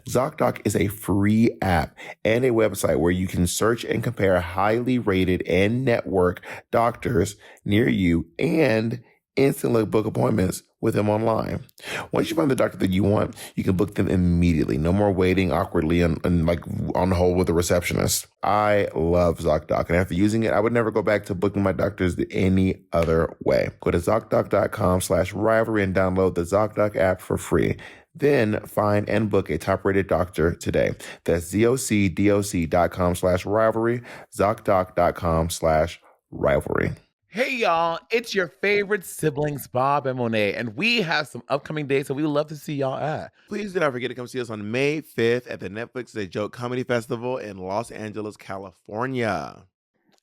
ZocDoc is a free app and a website where you can search and compare highly rated and network doctors near you and instantly book appointments with them online. Once you find the doctor that you want, you can book them immediately. No more waiting awkwardly and like on hold with a receptionist. I love ZocDoc, and after using it, I would never go back to booking my doctors any other way. Go to ZocDoc.com/rivalry and download the ZocDoc app for free. Then find and book a top-rated doctor today. That's ZocDoc.com/rivalry, ZocDoc.com/rivalry. Hey, y'all, it's your favorite siblings, Bob and Monet, and we have some upcoming dates that we would love to see y'all at. Please do not forget to come see us on May 5th at the Netflix A Joke Comedy Festival in Los Angeles, California.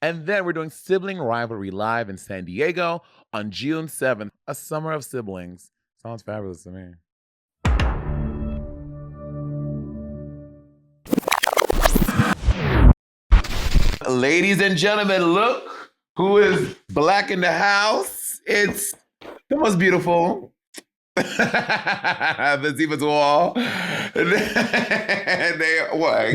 And then we're doing Sibling Rivalry Live in San Diego on June 7th, a summer of siblings. Sounds fabulous to me. Ladies and gentlemen, look who is black in the house. It's the most beautiful the Ziva's wall. What?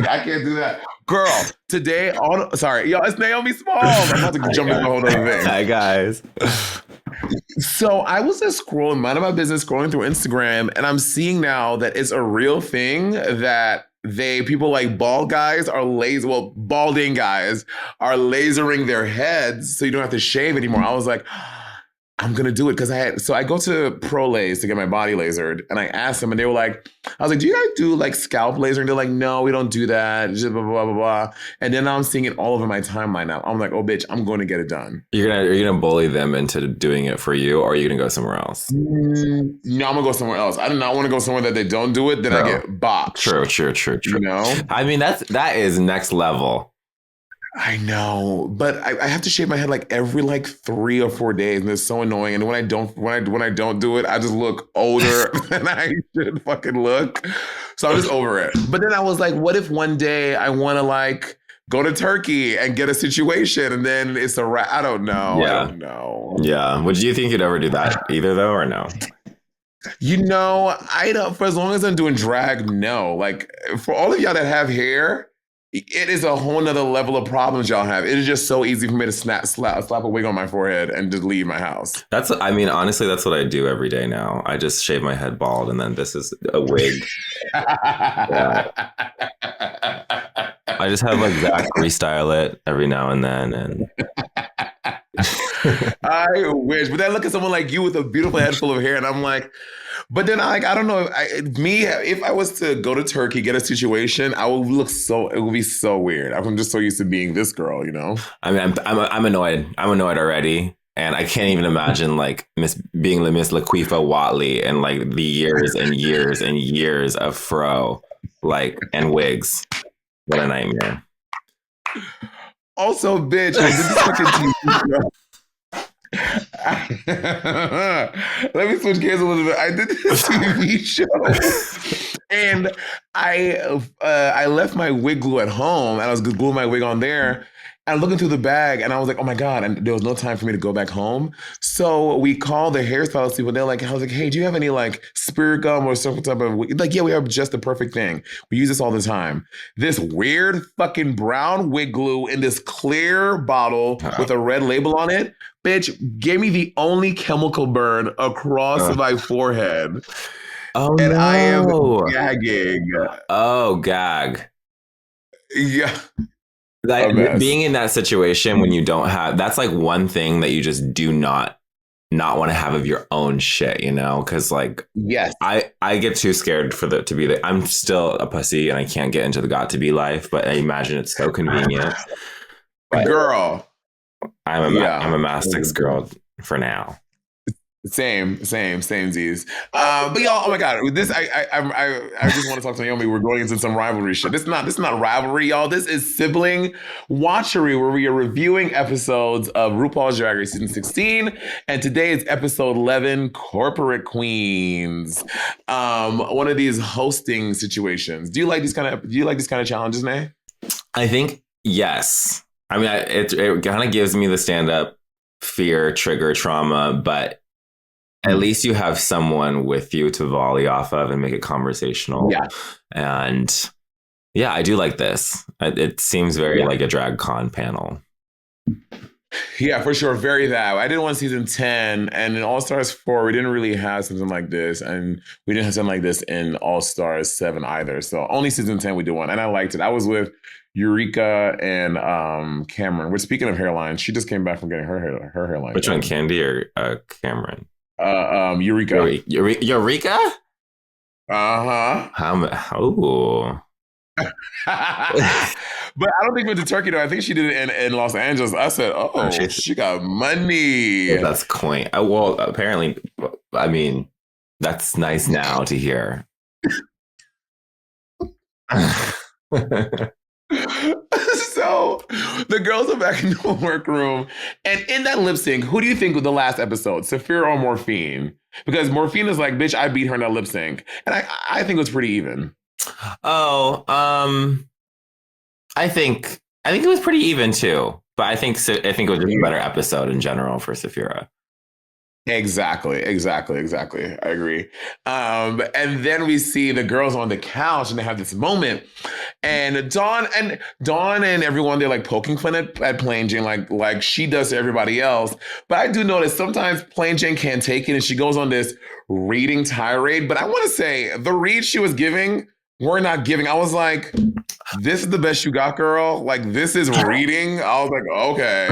I can't do that. Girl, today sorry, y'all, it's Naomi Smalls. I'm about to jump into a whole other thing. Hi, guys. So I was just scrolling, minding my business, scrolling through Instagram, and I'm seeing now that it's a real thing that people like balding guys are lasering their heads so you don't have to shave anymore. I was like, I'm going to do it because I go to ProLase to get my body lasered, and I asked them and they were like, I was like, do you guys do like scalp laser? And they're like, no, we don't do that. Just blah, blah, blah, blah. And then I'm seeing it all over my timeline now. I'm like, oh, bitch, I'm going to get it done. Are you gonna bully them into doing it for you, or are you going to go somewhere else? No, I'm going to go somewhere else. I do not want to go somewhere that they don't do it. Then I get boxed. True. You know? I mean, that is next level. I know, but I have to shave my head like every 3 or 4 days, and it's so annoying. And when I don't do it, I just look older than I should fucking look. So I'm just over it. But then I was like, what if one day I want to go to Turkey and get a situation, and then it's a wrap? I don't know. Yeah. I don't know. Yeah. Would you think you'd ever do that either, though, or no? You know, I don't. For as long as I'm doing drag, no. Like for all of y'all that have hair, it is a whole nother level of problems y'all have. It is just so easy for me to slap a wig on my forehead and just leave my house. Honestly, that's what I do every day now. I just shave my head bald, and then this is a wig. Yeah. I just have Zach restyle it every now and then, and I wish. But then I look at someone like you with a beautiful head full of hair, and I'm like, but then I don't know. If I was to go to Turkey, get a situation, it would be so weird. I'm just so used to being this girl, you know? I mean, I'm annoyed. I'm annoyed already. And I can't even imagine being Miss Laquifa Watley and the years and years and years of fro, and wigs. What a nightmare. Also, bitch, I did this fucking TV show. Let me switch gears a little bit. I did this TV show, and I left my wig glue at home, and I was gluing my wig on there. And I'm looking through the bag, and I was like, oh my God, and there was no time for me to go back home. So we called the hairstylist people. I was like, hey, do you have any spirit gum or some type of wig? Yeah, we have just the perfect thing. We use this all the time. This weird fucking brown wig glue in this clear bottle with a red label on it, bitch, gave me the only chemical burn across my forehead. Oh, and no. I am gagging. Oh, gag. Yeah. Being in that situation when you don't have, that's one thing that you just do not want to have of your own shit, you know? Because yes, I get too scared to be there. I'm still a pussy and I can't get into the got to be life, but I imagine it's so convenient. Girl, I'm a Mastix girl for now. Same Z's. But y'all, oh my God, this I just want to talk to Naomi. We're going into some rivalry shit. This is not rivalry, y'all. This is Sibling Watchery, where we are reviewing episodes of RuPaul's Drag Race season 16, and today is episode 11, Corporate Queens. One of these hosting situations. Do you like these kind of challenges, Nay? I think yes. I mean, it kind of gives me the stand-up fear, trigger, trauma, but at least you have someone with you to volley off of and make it conversational. Yeah. And yeah, I do like this. It seems very like a drag con panel. Yeah, for sure. Very that. I did one season 10, and in All Stars 4, we didn't really have something like this. And we didn't have something like this in All Stars 7 either. So only season 10 we did one. And I liked it. I was with Eureka and Cameron. Which, speaking of hairline, she just came back from getting her hairline. Which one, Candy or Cameron? Eureka. Eureka? Uh-huh. Oh. But I don't think with the turkey though. I think she did it in Los Angeles. I said, "Oh, she got money." Well, that's quaint. Well, apparently, I mean, that's nice now to hear. So the girls are back in the workroom, and in that lip sync, who do you think was the last episode, Saphira or Morphine? Because Morphine is like, "Bitch, I beat her in that lip sync," and I think it was pretty even. Oh, I think it was pretty even too, but I think it was just a better episode in general for Saphira. Exactly. I agree. And then we see the girls on the couch, and they have this moment, and Dawn and everyone, they're like poking fun at Plain Jane, like she does to everybody else. But I do notice sometimes Plain Jane can't take it, and she goes on this reading tirade. But I want to say the read she was giving, we're not giving. I was like, this is the best you got, girl. Like, this is reading. I was like, okay.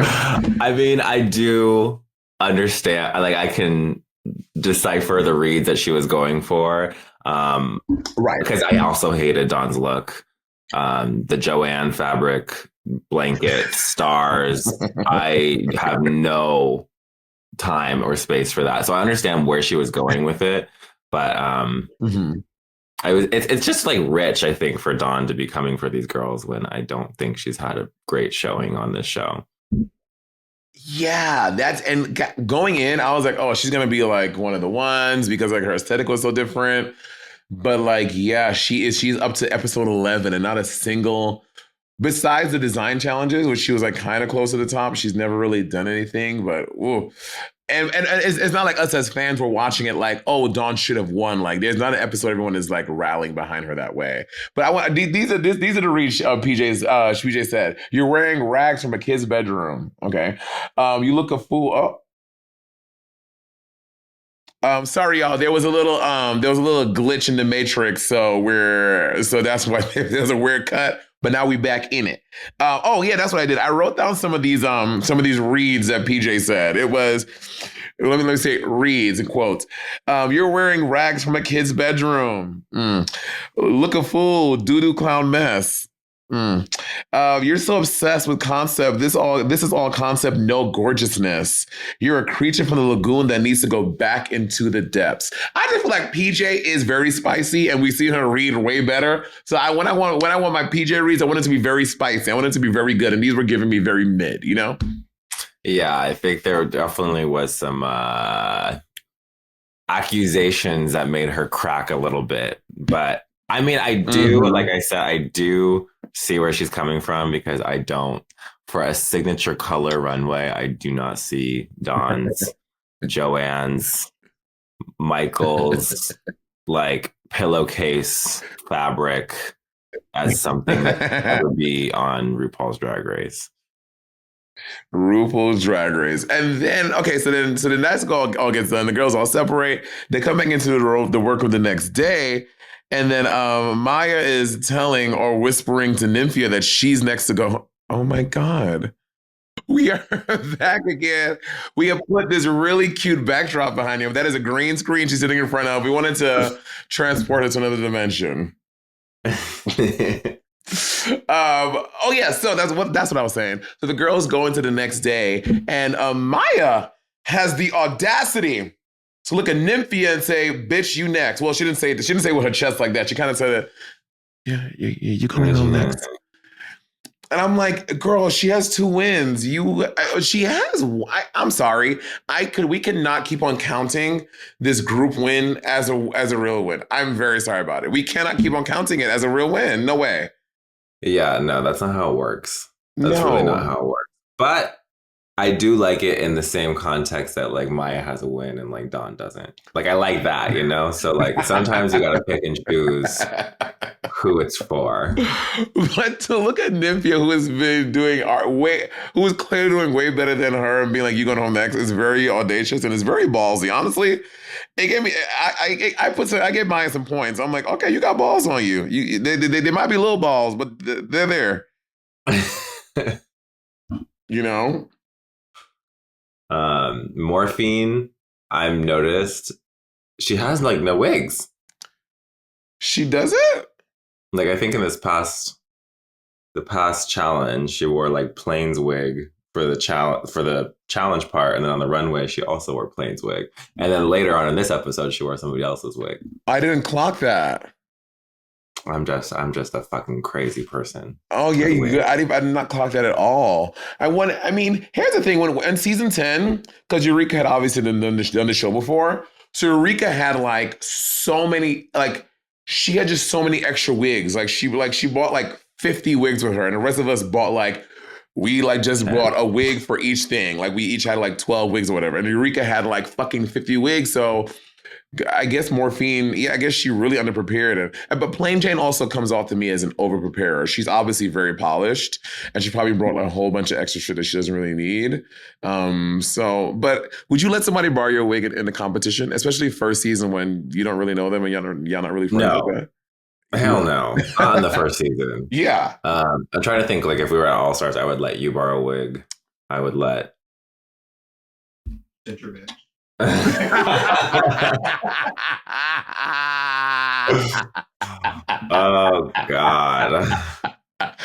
I mean, I do understand. Like, I can decipher the reads that she was going for. Right. Because I also hated Dawn's look. The Joanne fabric blanket, stars. I have no time or space for that. So I understand where she was going with it. But it's just like rich, I think, for Dawn to be coming for these girls when I don't think she's had a great showing on this show. Yeah, and going in, I was like, oh, she's gonna be like one of the ones because like her aesthetic was so different. But like, yeah, she's up to episode 11 and not a single, besides the design challenges, which she was like kind of close to the top. She's never really done anything, but ooh. And it's not like us as fans were watching it like, oh, Dawn should have won. Like, there's not an episode everyone is like rallying behind her that way. But I want these are the reads PJ said. You're wearing rags from a kid's bedroom. Okay, you look a fool. Oh, sorry, y'all. There was a little glitch in the matrix, so that's why there's a weird cut. But now we back in it. Oh yeah, that's what I did. I wrote down some of these reads that PJ said. It was, let me say reads in quotes. You're wearing rags from a kid's bedroom. Look a fool, doo-doo clown mess. You're so obsessed with concept. This is all concept, no gorgeousness. You're a creature from the lagoon that needs to go back into the depths. I just feel like PJ is very spicy, and we see her read way better. So when I want my PJ reads, I want it to be very spicy. I want it to be very good, and these were giving me very mid. You know? Yeah, I think there definitely was some accusations that made her crack a little bit, but I mean, I do, like I said, I do see where she's coming from because I don't, for a signature color runway, I do not see Dawn's, Joanne's, Michael's, like pillowcase fabric as something that would be on RuPaul's Drag Race. RuPaul's Drag Race. And then, okay, so then that's all gets done. The girls all separate. They come back into the workroom the next day. And then Maya is telling or whispering to Nymphia that she's next to go, oh my God, we are back again. We have put this really cute backdrop behind you. That is a green screen she's sitting in front of. We wanted to transport her to another dimension. Oh yeah, so that's what I was saying. So the girls go into the next day, and Maya has the audacity to look at Nymphia and say, bitch, you next. Well, she didn't say with her chest like that. She kind of said, yeah, you going to go next. And I'm like, girl, she has 2 wins. She has, I'm sorry. We cannot keep on counting this group win as a real win. I'm very sorry about it. We cannot keep on counting it as a real win. No way. Yeah, no, that's not how it works. That's really not how it works. But I do like it in the same context that like Maya has a win and like Dawn doesn't. Like I like that, you know? So like sometimes you gotta pick and choose who it's for. But to look at Nymphia, who has been doing art who is clearly doing way better than her, and being like, "You going home next," is very audacious and it's very ballsy. Honestly, it gave me. I gave Maya some points. I'm like, okay, you got balls on you. They might be little balls, but they're there. You know. Morphine, I've noticed she has like no wigs. She does it? Like I think in the past challenge, she wore like Plain's wig for the challenge part, and then on the runway she also wore Plain's wig. And then later on in this episode she wore somebody else's wig. I didn't clock that. I'm just a fucking crazy person. Oh yeah, I did not clock that at all. I mean, here's the thing: when in season 10, because Eureka had obviously done the show before, so Eureka had like so many, like she had just so many extra wigs. Like she bought like 50 wigs with her, and the rest of us bought like we like just bought a wig for each thing. Like we each had like 12 wigs or whatever, and Eureka had like fucking 50 wigs. So I guess Morphine, yeah, I guess she really underprepared. But Plain Jane also comes off to me as an overpreparer. She's obviously very polished, and she probably brought like a whole bunch of extra shit that she doesn't really need. But would you let somebody borrow your wig in the competition, especially first season when you don't really know them and y'all not really friends with that? Hell no. Not in the first season. Yeah. I'm trying to think, like, if we were at All Stars, I would let you borrow a wig. I would let... Ginger bitch. Oh God.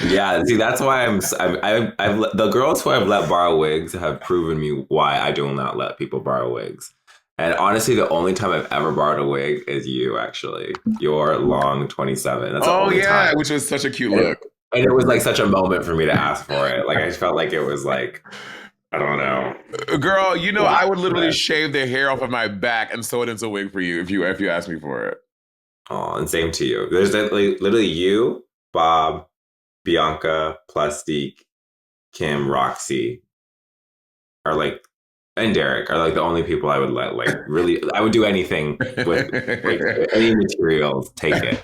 Yeah, see, that's why the girls who I've let borrow wigs have proven me why I do not let people borrow wigs. And honestly, the only time I've ever borrowed a wig is you, actually. Your long 27. That's the only time. Which was such a cute look. And it was like such a moment for me to ask for it. Like I felt like it was like, I don't know. Girl, you know, I would literally shave the hair off of my back and sew it into a wig for you if you asked me for it. Oh, and same to you. There's literally you, Bob, Bianca, Plastique, Kim, Roxy are like, and Derek are like the only people I would let, like, really, I would do anything with like, any materials, take it.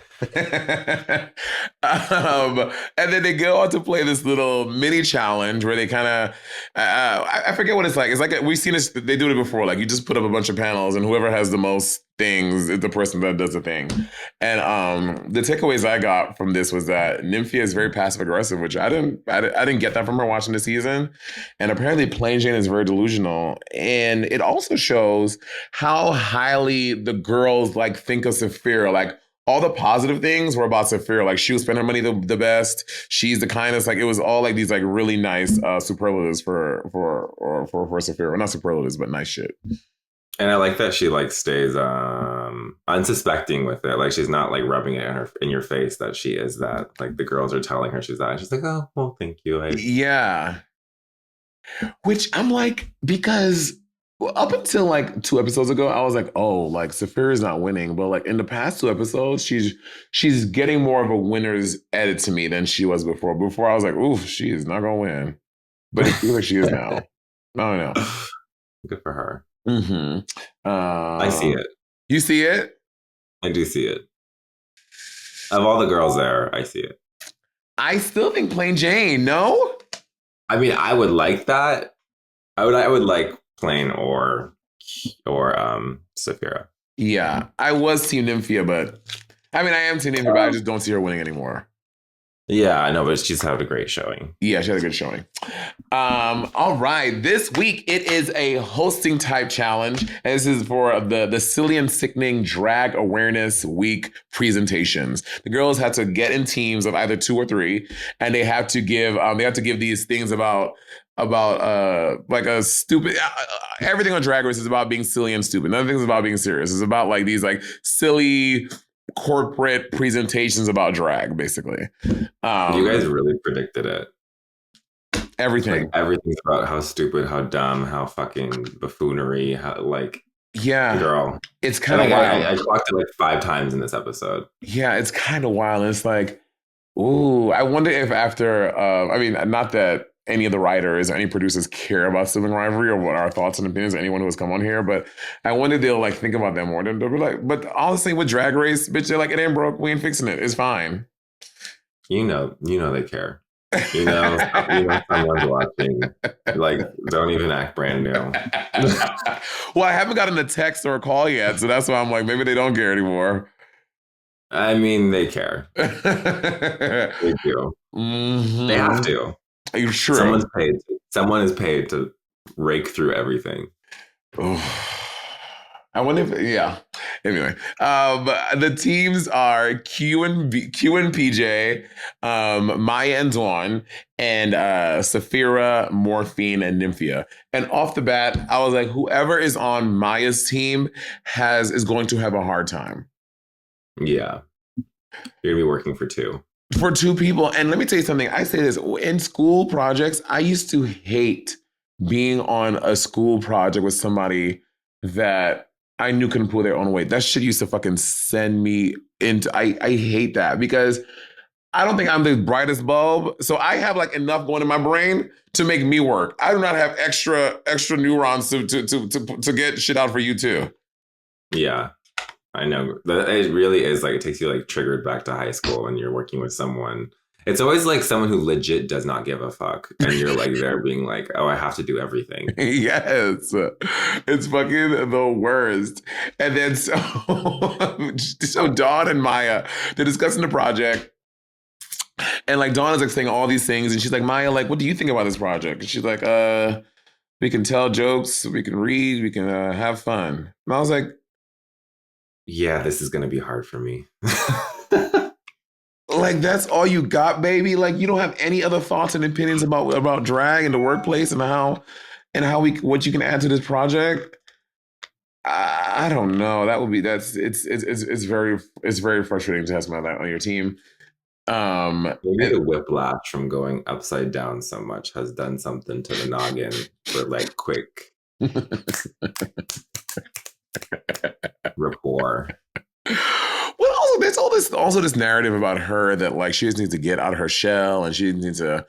And then they go on to play this little mini challenge where they kind of, I forget what it's like. It's like, we've seen this, they do it before. Like you just put up a bunch of panels and whoever has the most things is the person that does the thing. And the takeaways I got from this was that Nymphia is very passive aggressive, which I didn't get that from her watching the season. And apparently Plain Jane is very delusional. And it also shows how highly the girls like think of Saphira. Like all the positive things were about Saphira. Like she would spend her money the best. She's the kindest. Like it was all like these like really nice superlatives for Saphira. Well, not superlatives, but nice shit. And I like that she like stays unsuspecting with it. Like she's not like rubbing it in your face that she is that. Like the girls are telling her she's that. And she's like, oh, well, thank you. Yeah. Which I'm like, because up until like 2 episodes ago, I was like, oh, like Saphira's not winning. But like in the past 2 episodes, she's getting more of a winner's edit to me than she was before. Before I was like, oof, she is not gonna win. But it feels like she is now. I don't know. Good for her. Mm-hmm. I see it. You see it? I do see it. Of all the girls there, I see it. I still think Plain Jane. No. I mean, I would like that. I would like Plain or Saphira. Yeah, I was Team Nymphia, but I mean, I am Team Nymphia, but I just don't see her winning anymore. Yeah, I know, but she's had a great showing. Yeah, she had a good showing. All right, this week it is a hosting type challenge, and this is for the Silly and Sickening Drag Awareness Week presentations. The girls had to get in teams of either 2 or 3, and they have to give these things about like a stupid everything on Drag Race is about being silly and stupid. None of things is about being serious. It's about like these like silly corporate presentations about drag, basically. You guys really predicted it. Everything. Like, everything's about how stupid, how dumb, how fucking buffoonery, how like. Yeah, girl. It's kind of wild. I clocked it like 5 times in this episode. Yeah, it's kind of wild. It's like, ooh, I wonder if after, I mean, not that any of the writers, any producers care about sibling rivalry or what our thoughts and opinions, anyone who has come on here, but I wonder they'll like think about that more. They'll be like, but honestly, with Drag Race, bitch, they're like, it ain't broke, we ain't fixing it. It's fine. You know they care. Someone's watching. Like, don't even act brand new. Well, I haven't gotten a text or a call yet, so that's why I'm like, maybe they don't care anymore. I mean, they care. They do. Mm-hmm. They have to. Are you sure? Someone is paid to rake through everything. I wonder if, yeah. Anyway, the teams are Q and PJ, Maya and Dawn, and Saphira, Morphine, and Nymphia. And off the bat, I was like, whoever is on Maya's team is going to have a hard time. Yeah. You're going to be working for two. For two people. And let me tell you something. I say this, in school projects, I used to hate being on a school project with somebody that I knew couldn't pull their own weight. That shit used to fucking send me into, I hate that because I don't think I'm the brightest bulb. So I have like enough going in my brain to make me work. I do not have extra neurons to get shit out for you too. Yeah. I know. It really is like, it takes you like triggered back to high school when you're working with someone. It's always like someone who legit does not give a fuck. And you're like there being like, oh, I have to do everything. Yes. It's fucking the worst. And then so Dawn and Maya, they're discussing the project. And like Dawn is like saying all these things. And she's like, Maya, like, what do you think about this project? And she's like, we can tell jokes, we can read, we can have fun. And I was like, yeah, this is going to be hard for me. Like, that's all you got, baby? Like, you don't have any other thoughts and opinions about drag in the workplace and what you can add to this project? I don't know. It's very frustrating to have someone like that on your team. Maybe the whiplash from going upside down so much has done something to the noggin for like quick rapport. Well, also there's this narrative about her that like she just needs to get out of her shell and she needs to.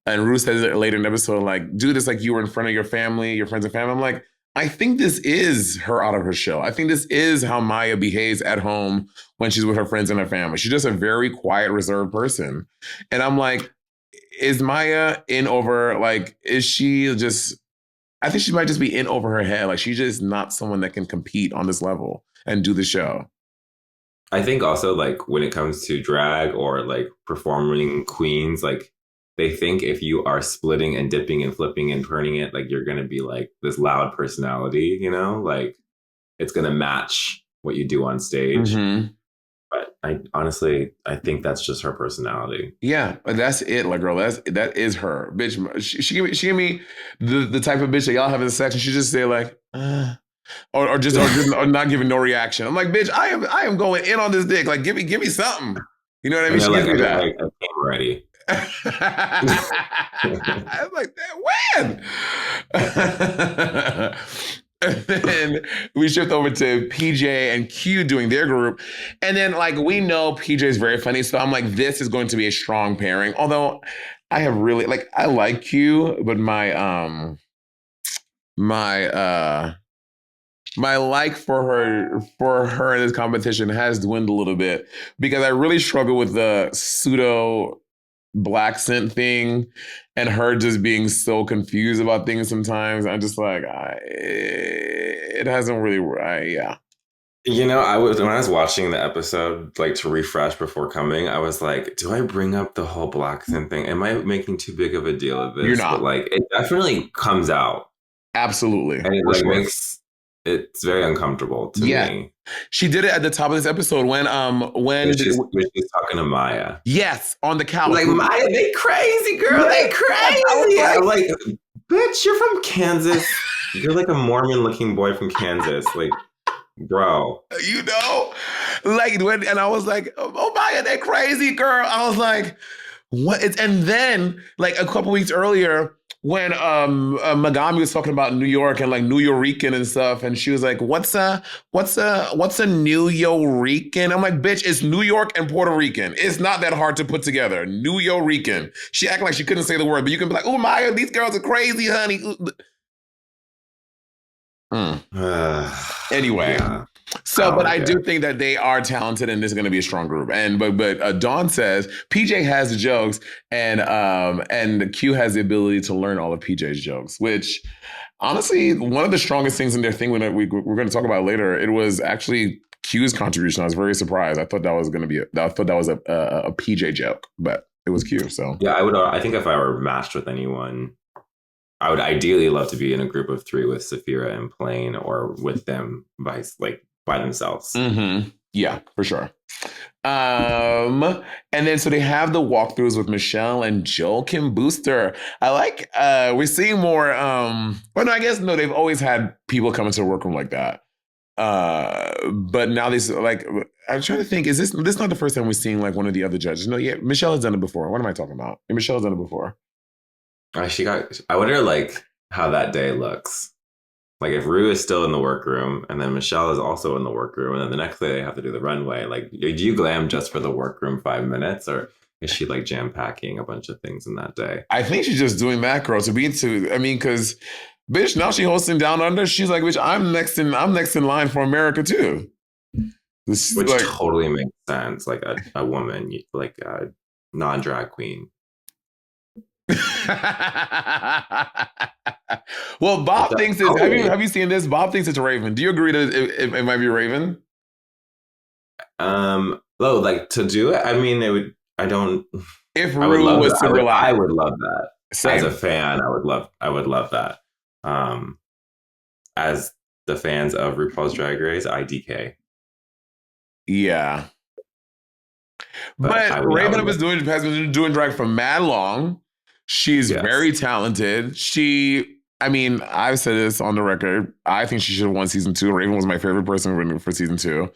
And Ruth says it later in the episode, like, do this like you were in front of your family, your friends and family. I'm like, I think this is her out of her shell. I think this is how Maya behaves at home when she's with her friends and her family. She's just a very quiet, reserved person. And I'm like, is Maya in over? Like, is she just? I think she might just be in over her head. Like, she's just not someone that can compete on this level and do the show. I think also, like, when it comes to drag or, like, performing queens, like, they think if you are splitting and dipping and flipping and turning it, like, you're going to be, like, this loud personality, you know? Like, it's going to match what you do on stage. Mm-hmm. But I think that's just her personality. Yeah, that's it, like, girl. That is her, bitch. She give me the type of bitch that y'all have in the section. She just say like, or not giving no reaction. I'm like, bitch, I am going in on this dick. Like, give me something. You know what I mean? She gives me that. I came ready. I was like, when? And then we shift over to PJ and Q doing their group. And then, like, we know PJ is very funny. So I'm like, this is going to be a strong pairing. Although I have really, like, I like Q, but my like for her in this competition has dwindled a little bit because I really struggle with the pseudo black scent thing and her just being so confused about things sometimes. I'm just like, it hasn't really, yeah. You know, when I was watching the episode, like to refresh before coming, I was like, do I bring up the whole black scent thing? Am I making too big of a deal of this? You're not. But like, it definitely comes out. Absolutely. And it like it's very uncomfortable to me. She did it at the top of this episode when she's talking to Maya. Yes, on the couch. Like, Maya, they crazy, girl. They crazy. I'm like, bitch, you're from Kansas. You're like a Mormon-looking boy from Kansas. Like, bro. You know? Like, and I was like, oh, Maya, they crazy, girl. I was like, what? And then, like, a couple weeks earlier, when Megami was talking about New York and like New Yorican and stuff, and she was like, what's a New Yorican? I'm like, bitch, it's New York and Puerto Rican. It's not that hard to put together. New Yorican. She acted like she couldn't say the word, but you can be like, oh Maya, these girls are crazy, honey. Anyway. Yeah. So, but I do think that they are talented, and this is going to be a strong group. And but Dawn says PJ has the jokes, and Q has the ability to learn all of PJ's jokes, which honestly, one of the strongest things in their thing when we're going to talk about later, it was actually Q's contribution. I was very surprised. I thought that was going to be a PJ joke, but it was Q. So yeah, I think if I were matched with anyone, I would ideally love to be in a group of 3 with Saphira and Plain, or with them by themselves. Mm-hmm. Yeah, for sure. And then so they have the walkthroughs with Michelle and Joel Kim Booster. I like we're seeing more they've always had people come into the workroom like that. But now this, like, I'm trying to think, is this not the first time we're seeing like one of the other judges? No, yeah, Michelle has done it before. What am I talking about? Michelle has done it before. I wonder like how that day looks. Like if Rue is still in the workroom and then Michelle is also in the workroom, and then the next day they have to do the runway. Like, do you glam just for the workroom 5 minutes, or is she like jam packing a bunch of things in that day? I think she's just doing macro because bitch, now she hosting Down Under. She's like, bitch, I'm next in line for America too. Which like, totally makes sense. Like a woman, like a non-drag queen. Well, Bob thinks it's. Have you seen this? Bob thinks it's Raven. Do you agree that it might be Raven? Like to do it. I mean, it would. I don't. If Rue was to rely, I would love that. Same. As a fan, I would love that. As the fans of RuPaul's Drag Race, IDK. Yeah, but Raven has been doing drag for mad long. She's very talented. I've said this on the record. I think she should have won season 2. Raven was my favorite person for season 2.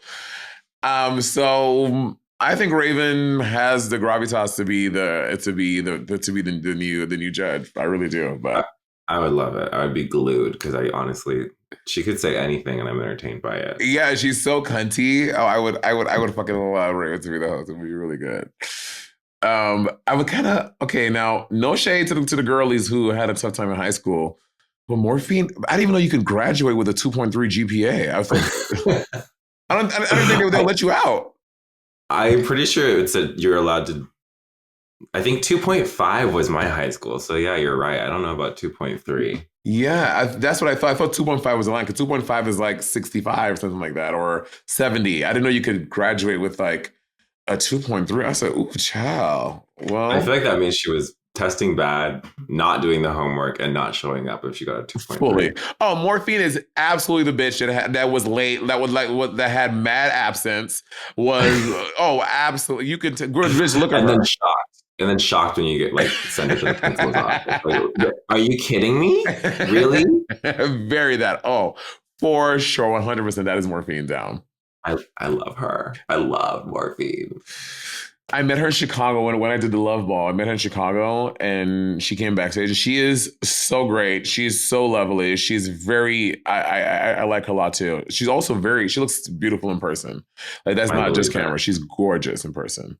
So I think Raven has the gravitas to be the new judge. I really do. But I would love it. I would be glued because she could say anything and I'm entertained by it. Yeah, she's so cunty. Oh, I would fucking allow Raven to be the host. It would be really good. I would kind of now. No shade to the girlies who had a tough time in high school, but Morphine. I didn't even know you could graduate with a 2.3 GPA. I was like, I don't think they'll let you out. I'm pretty sure it said you're allowed to. I think 2.5 was my high school, so yeah, you're right. I don't know about 2.3. Yeah, that's what I thought. I thought 2.5 was the line because 2.5 is like 65 or something like that, or 70. I didn't know you could graduate with like a 2.3. I said, ooh, child. Well, I feel like that means she was testing bad, not doing the homework, and not showing up if she got a 2.3. Fully. Oh, Morphine is absolutely the bitch that was late. That had mad absence. Absolutely. You could just look at her. And then shocked when you get like sent it to the principal's office. Like, are you kidding me? Really? Very that. Oh, for sure, 100%. That is Morphine down. I love her. I love Morphine. I met her in Chicago when I did the Love Ball. I met her in Chicago and she came backstage. She is so great. She's so lovely. She's very, I like her a lot too. She's also she looks beautiful in person. Like that's not just camera. She's gorgeous in person.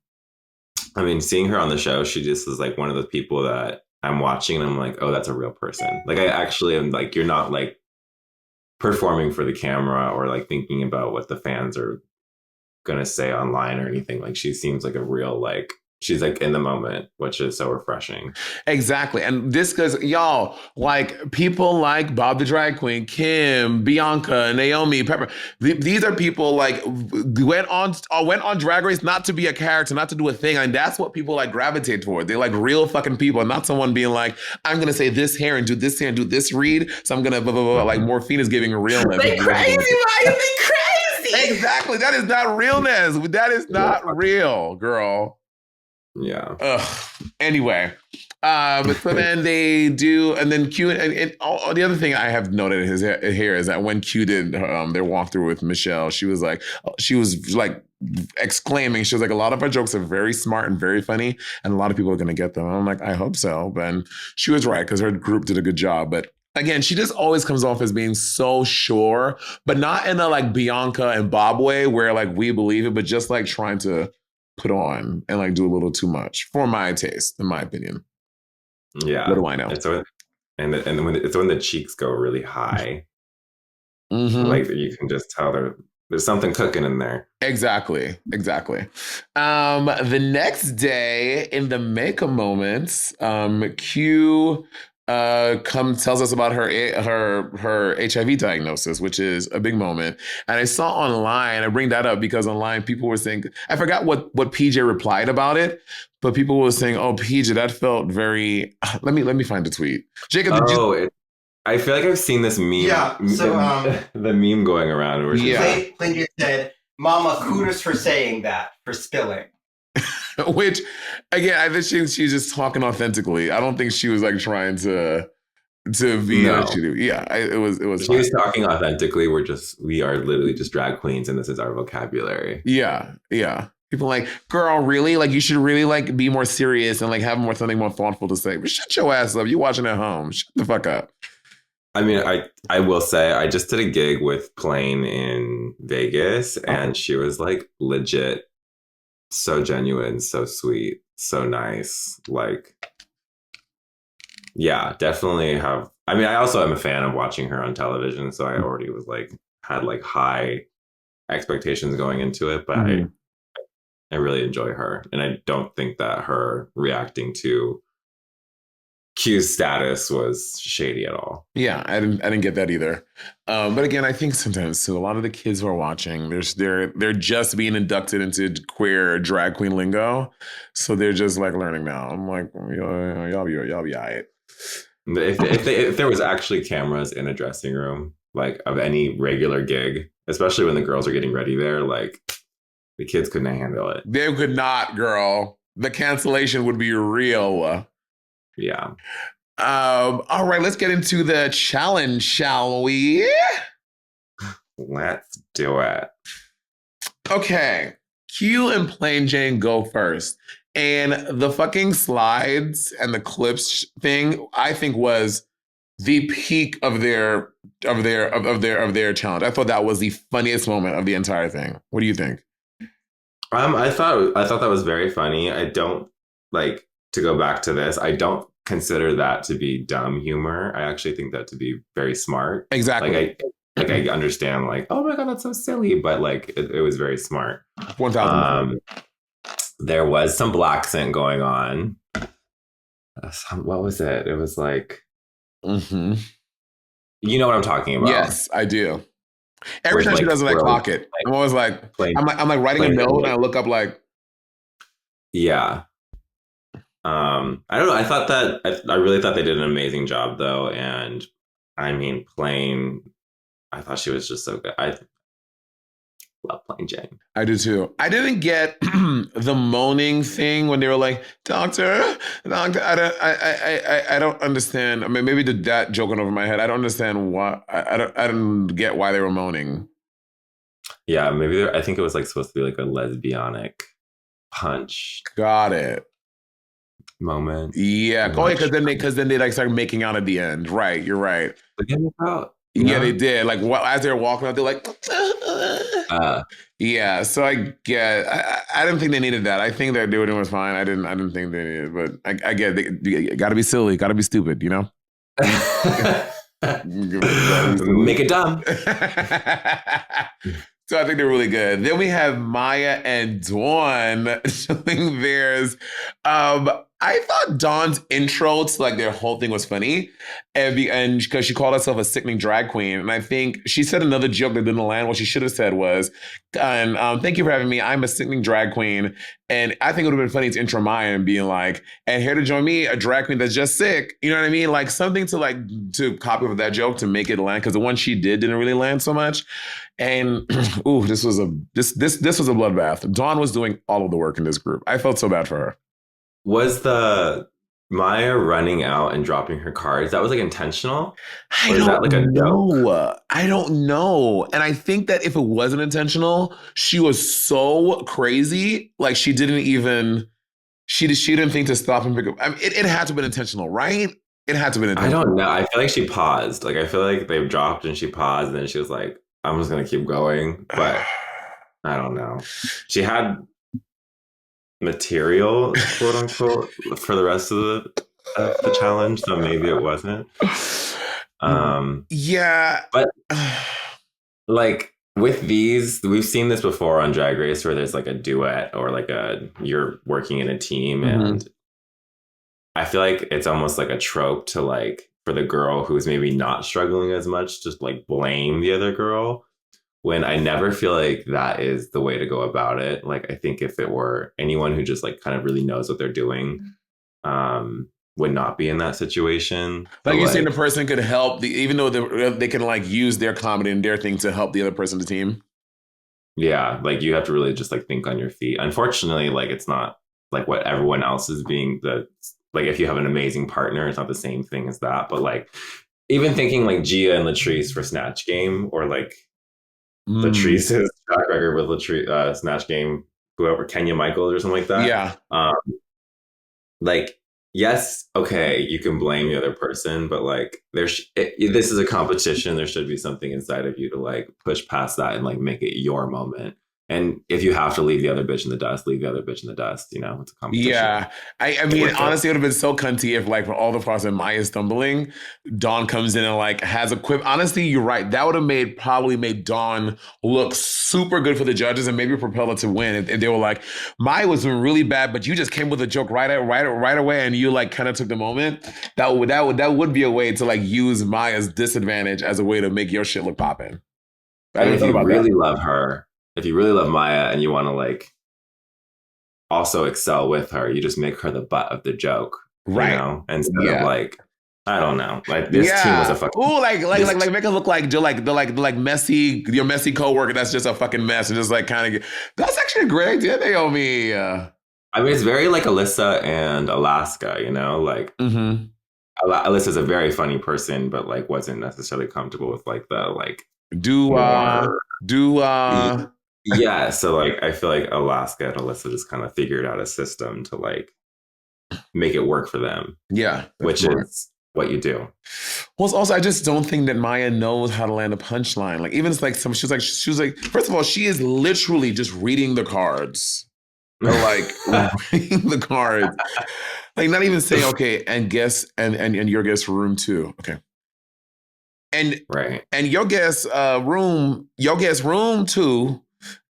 I mean, seeing her on the show, she just is like one of the people that I'm watching and I'm like, oh, that's a real person. Like I actually am like, you're not like performing for the camera or like thinking about what the fans are gonna say online or anything. Like she seems like a real like she's like in the moment, which is so refreshing. Exactly. And this because y'all, like people like Bob the Drag Queen, Kim, Bianca, Naomi, Pepper. These are people like went on Drag Race not to be a character, not to do a thing. And that's what people like gravitate toward. They're like real fucking people, not someone being like, I'm gonna say this here and do this here and do this read. So I'm gonna blah, blah, blah. Like Morphine is giving a realness. They crazy, Ryan, they crazy. Exactly. That is not realness. That is not real, girl. Yeah. Anyway, so then they do, and then Q and all, the other thing I have noted here is that when Q did their walkthrough with Michelle, she was like exclaiming, she was like, a lot of our jokes are very smart and very funny, and a lot of people are going to get them. And I'm like, I hope so. And she was right, because her group did a good job. But again, she just always comes off as being so sure, but not in a like Bianca and Bob way where like we believe it, but just like trying to put on and like do a little too much for my taste, in my opinion. Yeah. What do I know? And when it's when the cheeks go really high, like you can just tell there's something cooking in there. Exactly. The next day in the makeup moments, Q tells us about her HIV diagnosis, which is a big moment. And I saw online, I bring that up because online people were saying, I forgot what PJ replied about it, but people were saying, "Oh, PJ, that felt very." Let me find the tweet. Jacob, I feel like I've seen this meme. Yeah, so the meme going around where Clayton said, "Mama, kudos for saying that, for spilling." Which, again, I think she's just talking authentically. I don't think she was like trying to be. No. It was. She was talking authentically. We are literally just drag queens, and this is our vocabulary. Yeah. People are like, girl, really? Like, you should really like be more serious and like have something more thoughtful to say. But shut your ass up. You watching at home? Shut the fuck up. I mean, I will say I just did a gig with Plain in Vegas, and she was like legit. So genuine, so sweet, so nice. Like, yeah, definitely have. I mean, I also am a fan of watching her on television, so I already was like, had like high expectations going into it, but I really enjoy her. And I don't think that her reacting to Q's status was shady at all. Yeah, I didn't get that either. But again, I think sometimes too, a lot of the kids who are watching, they're just being inducted into queer drag queen lingo, so they're just like learning now. I'm like, y'all be all right. If there was actually cameras in a dressing room, like of any regular gig, especially when the girls are getting ready there, like the kids couldn't handle it. They could not, girl. The cancellation would be real. Yeah. All right, let's get into the challenge, shall we? Let's do it. Okay. Q and Plain Jane go first. And the fucking slides and the clips thing, I think, was the peak of their challenge. I thought that was the funniest moment of the entire thing. What do you think? I thought that was very funny. I don't like to go back to this. I don't consider that to be dumb humor. I actually think that to be very smart. Exactly. I understand, like, oh my God, that's so silly. But like, it was very smart. 1,000%. There was some black scent going on. What was it? It was like, you know what I'm talking about? Yes, I do. Every time she does it, I clock it. I'm always like, I'm like writing a note and I look up like. Yeah. I don't know. I really thought they did an amazing job though. And I mean, Plain, I thought she was just so good. I love Plain Jane. I do too. I didn't get the moaning thing when they were like, doctor, I don't understand. I mean, maybe that joke went over my head. I don't understand why. I don't get why they were moaning. Yeah, maybe I think it was like supposed to be like a lesbianic punch. Got it. Moment. Yeah. Because then they like started making out at the end. Right. You're right. Yeah, they did. Like as they were walking out, they're like, yeah. So I didn't think they needed that. I think that they were doing was fine. I didn't think they needed it, but I get it. Got to be silly. Got to be stupid. You know. Make it dumb. So I think they're really good. Then we have Maya and Dawn showing theirs. I thought Dawn's intro to like their whole thing was funny, and because she called herself a sickening drag queen, and I think she said another joke that didn't land. What she should have said was, "Thank you for having me. I'm a sickening drag queen," and I think it would have been funny to intro Maya and being like, "And here to join me, a drag queen that's just sick." You know what I mean? Like something to copy of that joke to make it land, because the one she did didn't really land so much. And this was a bloodbath. Dawn was doing all of the work in this group. I felt so bad for her. Was the Maya running out and dropping her cards, that was like intentional? I Or is that like a don't joke? know. I don't know. And I think that if it wasn't intentional, she was so crazy. Like she didn't even, she didn't think to stop and pick up. I mean, it had to have been intentional, right? It had to have been I intentional. don't know. I feel like she paused. Like I feel like they dropped and she paused and then she was like, I'm just gonna keep going. But I don't know. She had material, quote unquote, for the rest of the challenge, so maybe it wasn't. Yeah. But like with these, we've seen this before on Drag Race where there's like a duet or like you're working in a team, and I feel like it's almost like a trope to like for the girl who's maybe not struggling as much, just like blame the other girl. When I never feel like that is the way to go about it. Like I think if it were anyone who just like kind of really knows what they're doing, would not be in that situation. Like you're saying the person could help, even though they can like use their comedy and their thing to help the other person, the team. Yeah, like you have to really just like think on your feet. Unfortunately, like it's not like what everyone else is being like if you have an amazing partner, it's not the same thing as that. But like even thinking like Gia and Latrice for Snatch Game, or like Latrice's track record with Latrice, Snatch Game, whoever, Kenya Michaels or something like that. Yeah. Like, yes, okay, you can blame the other person, but like this is a competition. There should be something inside of you to like push past that and like make it your moment. And if you have to leave the other bitch in the dust, leave the other bitch in the dust. You know, it's a competition. Yeah. I mean, honestly, it would have been so cunty if, like, for all the process of Maya stumbling, Dawn comes in and, like, has a quip. Honestly, you're right. That would have probably made Dawn look super good for the judges and maybe propel her to win. If they were like, Maya was doing really bad, but you just came with a joke right away and you, like, kind of took the moment. That would be a way to, like, use Maya's disadvantage as a way to make your shit look popping. And if you really love her, if you really love Maya and you want to like also excel with her, you just make her the butt of the joke, right? You know, instead of like, I don't know, like this team was a fucking make her look like the messy, your messy coworker that's just a fucking mess and just like kind of. That's actually a great idea, Naomi. I mean, it's very like Alyssa and Alaska, you know, like Alyssa's a very funny person, but like wasn't necessarily comfortable with like the like yeah, so like I feel like Alaska and Alyssa just kind of figured out a system to like make it work for them. Yeah, which is what you do. Well, also I just don't think that Maya knows how to land a punchline. Like even it's like she was like first of all, she is literally just reading the cards. Or like reading the cards. Like not even saying, okay, and guess and your guess room 2. Okay. And your guess room 2.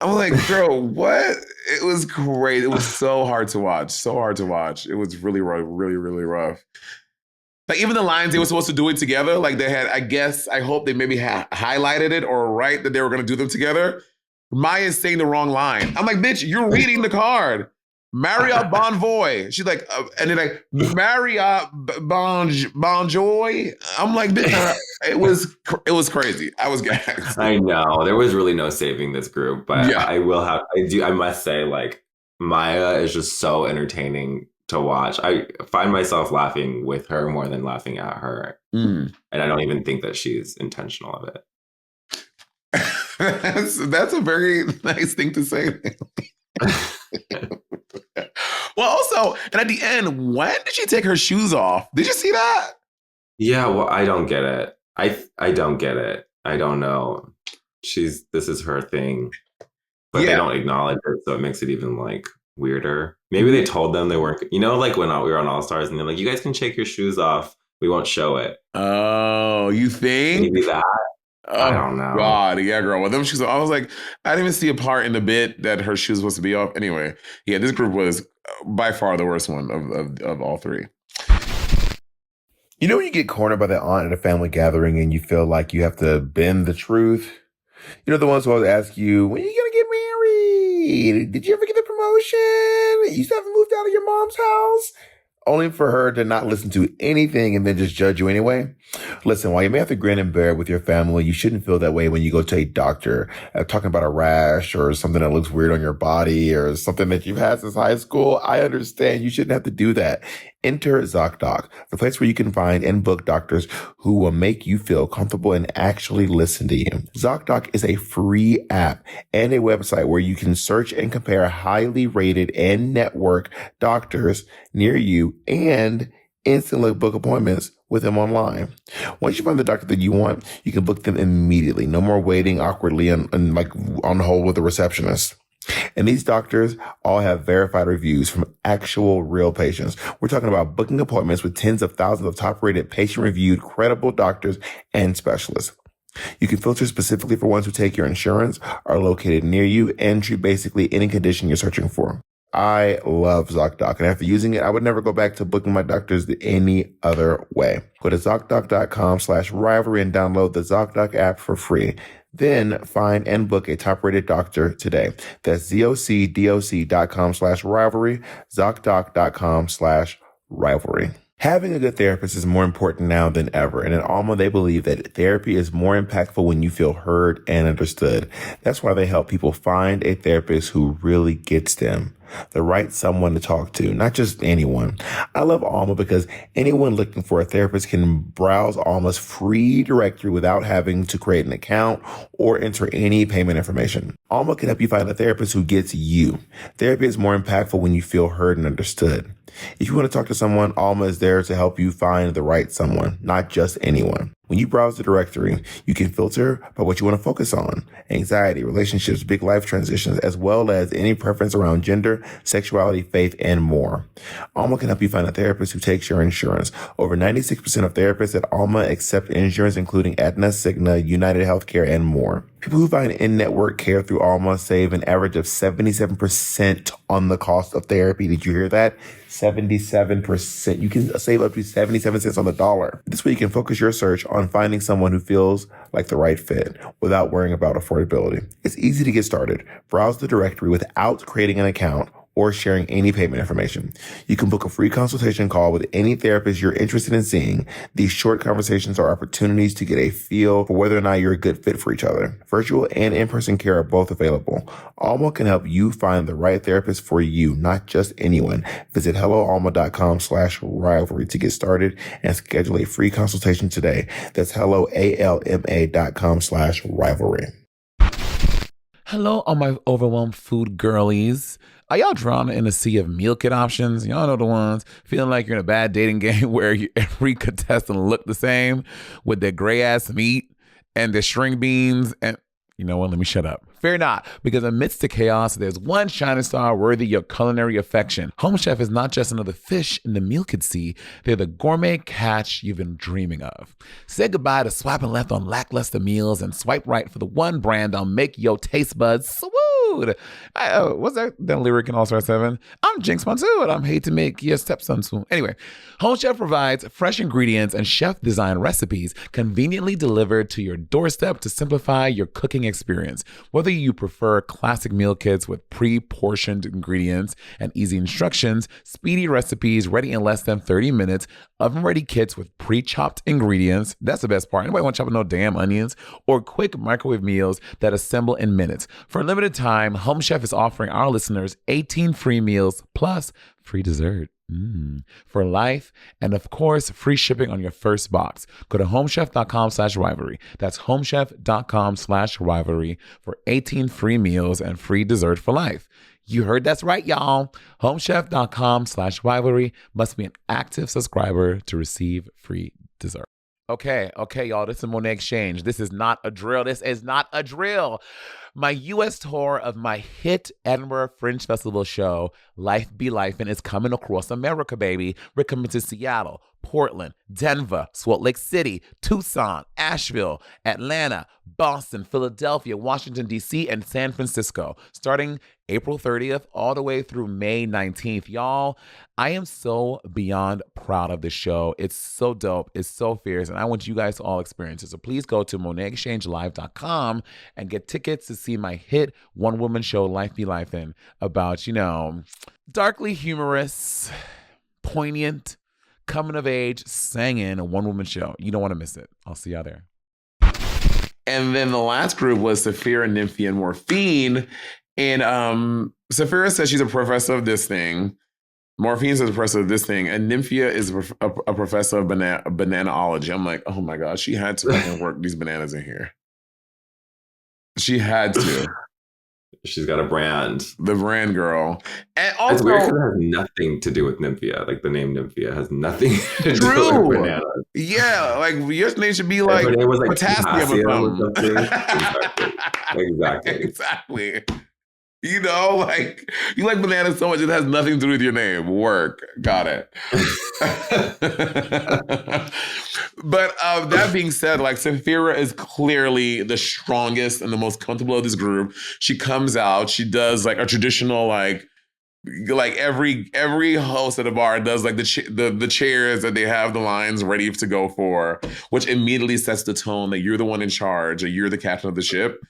I was like, girl, what? It was great. It was so hard to watch. So hard to watch. It was really rough, really, really rough. Like even the lines they were supposed to do it together, like they had, I hope they maybe highlighted it or right that they were going to do them together. Maya's saying the wrong line. I'm like, bitch, you're reading the card. Marriott Bonvoy. She's like, and then like Marriott Bonjoy. I'm like, bitch, it was crazy. I was gagged. I know there was really no saving this group, but yeah. I must say, like Maya is just so entertaining to watch. I find myself laughing with her more than laughing at her, and I don't even think that she's intentional of it. That's a very nice thing to say. Well, also, and at the end, when did she take her shoes off? Did you see that? Yeah, well, I don't get it. I don't get it. I don't know. This is her thing, but they don't acknowledge it, so it makes it even like weirder. Maybe they told them they weren't. You know, like when we were on All Stars, and they're like, "You guys can take your shoes off. We won't show it." Oh, you think? Maybe that. I don't know. God, yeah, girl. With them shoes, I was like, I didn't even see a part in the bit that her shoes was supposed to be off. Anyway, yeah, this group was by far the worst one of all three. You know when you get cornered by that aunt at a family gathering and you feel like you have to bend the truth? You know, the ones who always ask you, when are you going to get married? Did you ever get the promotion? You still haven't moved out of your mom's house? Only for her to not listen to anything and then just judge you anyway. Listen, while you may have to grin and bear it with your family, you shouldn't feel that way when you go to a doctor talking about a rash or something that looks weird on your body or something that you've had since high school. I understand you shouldn't have to do that. Enter ZocDoc, the place where you can find and book doctors who will make you feel comfortable and actually listen to you. ZocDoc is a free app and a website where you can search and compare highly rated and network doctors near you and instantly book appointments with them online. Once you find the doctor that you want, you can book them immediately. No more waiting awkwardly on hold with a receptionist. And these doctors all have verified reviews from actual real patients. We're talking about booking appointments with tens of thousands of top-rated, patient-reviewed, credible doctors and specialists. You can filter specifically for ones who take your insurance, are located near you, and treat basically any condition you're searching for. I love ZocDoc, and after using it, I would never go back to booking my doctors any other way. Go to ZocDoc.com/rivalry and download the ZocDoc app for free. Then find and book a top-rated doctor today. That's ZocDoc.com/rivalry, ZocDoc.com/rivalry. Having a good therapist is more important now than ever. And at Alma, they believe that therapy is more impactful when you feel heard and understood. That's why they help people find a therapist who really gets them, the right someone to talk to, not just anyone. I love Alma because anyone looking for a therapist can browse Alma's free directory without having to create an account or enter any payment information. Alma can help you find a therapist who gets you. Therapy is more impactful when you feel heard and understood. If you want to talk to someone, Alma is there to help you find the right someone, not just anyone. When you browse the directory, you can filter by what you want to focus on: anxiety, relationships, big life transitions, as well as any preference around gender, sexuality, faith, and more. Alma can help you find a therapist who takes your insurance. Over 96% of therapists at Alma accept insurance, including Aetna, Cigna, United Healthcare, and more. People who find in-network care through Alma save an average of 77% on the cost of therapy. Did you hear that? 77%. You can save up to 77 cents on the dollar. This way you can focus your search on finding someone who feels like the right fit without worrying about affordability. It's easy to get started. Browse the directory without creating an account or sharing any payment information. You can book a free consultation call with any therapist you're interested in seeing. These short conversations are opportunities to get a feel for whether or not you're a good fit for each other. Virtual and in-person care are both available. Alma can help you find the right therapist for you, not just anyone. Visit helloalma.com/rivalry to get started and schedule a free consultation today. That's helloalma.com/rivalry. Hello, all my overwhelmed food girlies. Are y'all drawn in a sea of meal kit options? Y'all know the ones. Feeling like you're in a bad dating game where every contestant look the same with their gray ass meat and their string beans and... You know what? Let me shut up. Fear not, because amidst the chaos, there's one shining star worthy your culinary affection. Home Chef is not just another fish in the meal kit sea. They're the gourmet catch you've been dreaming of. Say goodbye to swiping left on lackluster meals and swipe right for the one brand that'll make your taste buds swoon. What's that lyric in All-Star 7? I'm Jinx Monsoon. I'm hate to make your stepson swoon. Anyway, Home Chef provides fresh ingredients and chef-designed recipes conveniently delivered to your doorstep to simplify your cooking experience. Whether you prefer classic meal kits with pre-portioned ingredients and easy instructions, speedy recipes ready in less than 30 minutes, oven-ready kits with pre-chopped ingredients, that's the best part. Anybody want to chop no damn onions? Or quick microwave meals that assemble in minutes. For a limited time, Home Chef is offering our listeners 18 free meals plus free dessert. For life, and of course, free shipping on your first box. Go to homechef.com/rivalry. That's homechef.com/rivalry for 18 free meals and free dessert for life. You heard that's right, y'all. Homechef.com/rivalry. Must be an active subscriber to receive free dessert. Okay, y'all. This is Monet X Change. This is not a drill. My U.S. tour of my hit Edinburgh Fringe Festival show, Life Be Lifin', is coming across America, baby. We're coming to Seattle, Portland, Denver, Salt Lake City, Tucson, Asheville, Atlanta, Boston, Philadelphia, Washington, D.C., and San Francisco, starting April 30th all the way through May 19th. Y'all, I am so beyond proud of this show. It's so dope. It's so fierce, and I want you guys to all experience it. So please go to MonetXChangeLive.com and get tickets to see my hit one-woman show, Life Be Lifin', about, darkly humorous, poignant, coming of age, singing a one-woman show. You don't want to miss it. I'll see y'all there. And then the last group was Saphira, Nymphy, and Morphine. And Saphira says she's a professor of this thing. Morphine's a professor of this thing, and Nymphia is a professor of bananaology. I'm like, oh my god, she had to fucking work these bananas in here. She had to. She's got a brand. The brand girl. And also, it's weird because it has nothing to do with Nymphia. Like the name Nymphia has nothing to do with bananas. Yeah, like your name should be like, it was like potassium or something. Exactly. Exactly. You know, like you like bananas so much it has nothing to do with your name. Work. Got it. But that being said, like Sapphira is clearly the strongest and the most comfortable of this group. She comes out, she does like a traditional like every host at a bar does like the chairs that they have the lines ready to go for, which immediately sets the tone that you're the one in charge, that you're the captain of the ship.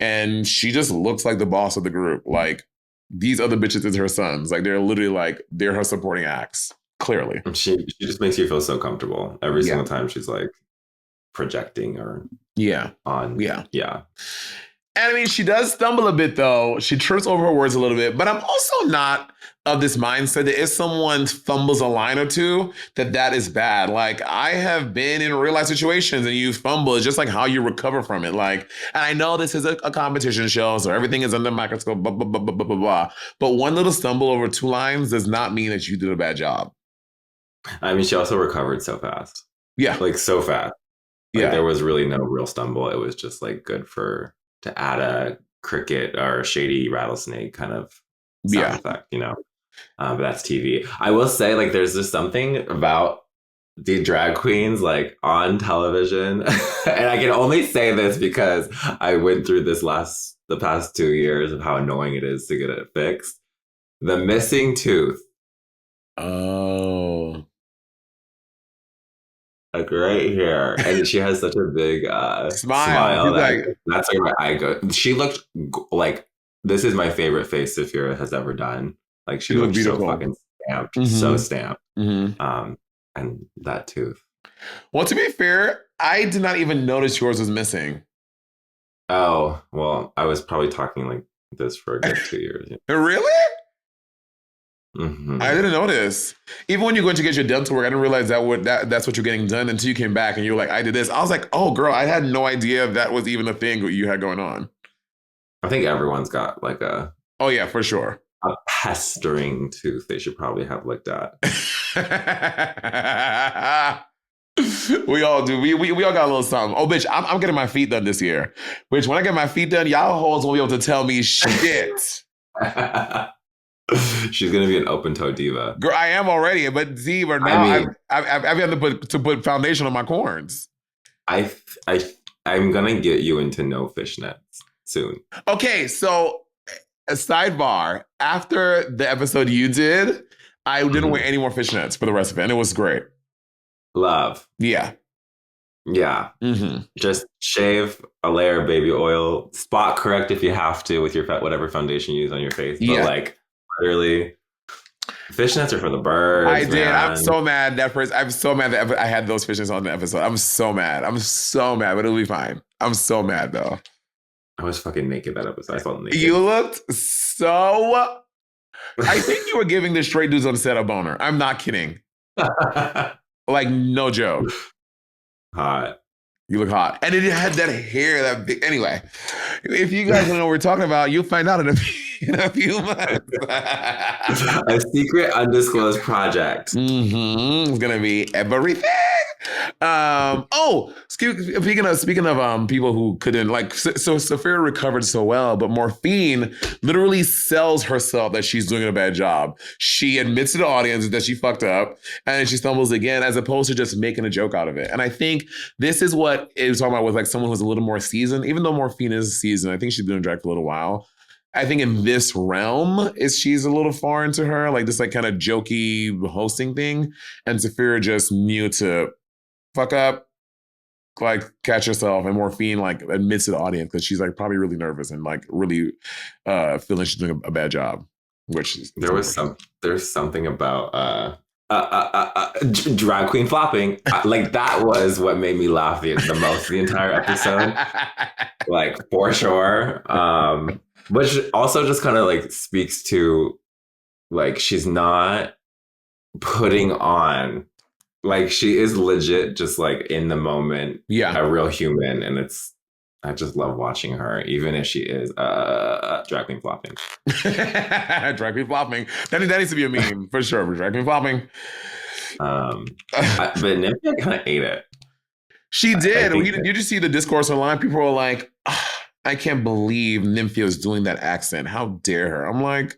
And she just looks like the boss of the group. Like these other bitches is her sons. Like they're literally like they're her supporting acts. Clearly, she just makes you feel so comfortable every single time she's like projecting or on. And I mean, she does stumble a bit, though. She trips over her words a little bit. But I'm also not of this mindset that if someone fumbles a line or two, that is bad. Like, I have been in real life situations and you fumble. It's just like how you recover from it. Like, and I know this is a competition show, so everything is under a microscope, blah, blah, blah, blah, blah, blah, blah. But one little stumble over two lines does not mean that you did a bad job. I mean, she also recovered so fast. Yeah. Like, so fast. Like, yeah. There was really no real stumble. It was just, like, good to add a cricket or a shady rattlesnake kind of sound effect, you know? But that's TV. I will say, like, there's just something about the drag queens, like, on television. And I can only say this because I went through this the past 2 years of how annoying it is to get it fixed. The missing tooth. Oh. Like right here. And she has such a big smile. That's like my eye go. She looked like, this is my favorite face Sapphira has ever done. Like she looked so fucking stamped. Mm-hmm. So stamped. Mm-hmm. And that tooth. Well, to be fair, I did not even notice yours was missing. Oh, well, I was probably talking like this for a good 2 years. Yeah. Really? Mm-hmm. I didn't notice. Even when you go to get your dental work, I didn't realize that's what you're getting done until you came back and you were like, I did this. I was like, oh, girl, I had no idea that was even a thing what you had going on. I think everyone's got like a... Oh, yeah, for sure. A pestering tooth they should probably have looked at. We all do. We all got a little something. Oh, bitch, I'm getting my feet done this year. Bitch, when I get my feet done, y'all hoes won't be able to tell me shit. She's gonna be an open-toe diva. Girl, I am already, but but now I've had to put foundation on my corns. I'm gonna get you into no fishnets soon. Okay, so a sidebar. After the episode you did, I didn't wear any more fishnets for the rest of it, and it was great. Love. Yeah. Yeah. Mm-hmm. Just shave a layer of baby oil, spot correct if you have to with your whatever foundation you use on your face. But like literally, fishnets are for the birds. I did. Man. I'm so mad I'm so mad that I had those fishnets on the episode. I'm so mad. But it'll be fine. I'm so mad though. I was fucking naked that episode. I felt naked. You looked so... I think you were giving the straight dudes on set a boner. I'm not kidding. Like, no joke. Hot. You look hot. And it had that hair, that big... Anyway, if you guys don't know what we're talking about, you'll find out in a few months. A secret undisclosed project. Mm-hmm. It's going to be everything. Speaking of people who couldn't, like, so Sapphira recovered so well, but Morphine literally sells herself that she's doing a bad job. She admits to the audience that she fucked up and then she stumbles again, as opposed to just making a joke out of it. And I think this is what it was talking about with like someone who's a little more seasoned. Even though Morphine is seasoned, I think she's been in drag for a little while. I think in this realm she's a little foreign to her, like this like kind of jokey hosting thing. And Sapphira just knew to fuck up, like catch herself, and Morphine like admits to the audience because she's like probably really nervous and like really feeling she's doing a bad job. Which is there's something about drag queen flopping. Like that was what made me laugh the most the entire episode. Like for sure. Which also just kind of like speaks to like she's not putting on. Like, she is legit just like in the moment, a real human, and I just love watching her, even if she is drag queen flopping. Drag queen flopping. That needs to be a meme for sure. Drag queen flopping. But Nymphia kind of ate it. She did. You just see the discourse online. People are like, oh, I can't believe Nymphia is doing that accent. How dare her? I'm like,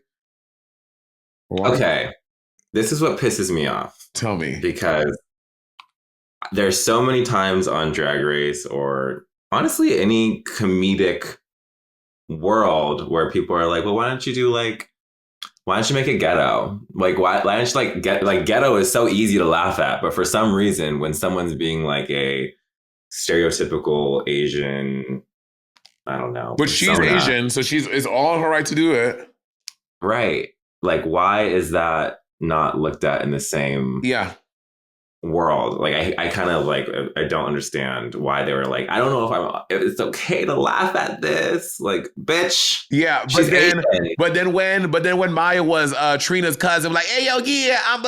what? Okay, this is what pisses me off. Tell me. Because there's so many times on Drag Race, or honestly any comedic world, where people are like, well, why don't you make it ghetto? Like, why don't you ghetto is so easy to laugh at, but for some reason, when someone's being like a stereotypical Asian, I don't know. But she's Asian, so it's all her right to do it. Right. Like, why is that not looked at in the same world? Like, I kind of like, I don't understand why they were like, I don't know if it's okay to laugh at this. Like, bitch. Yeah, but then when Maya was Trina's cousin, like, hey, yo, yeah,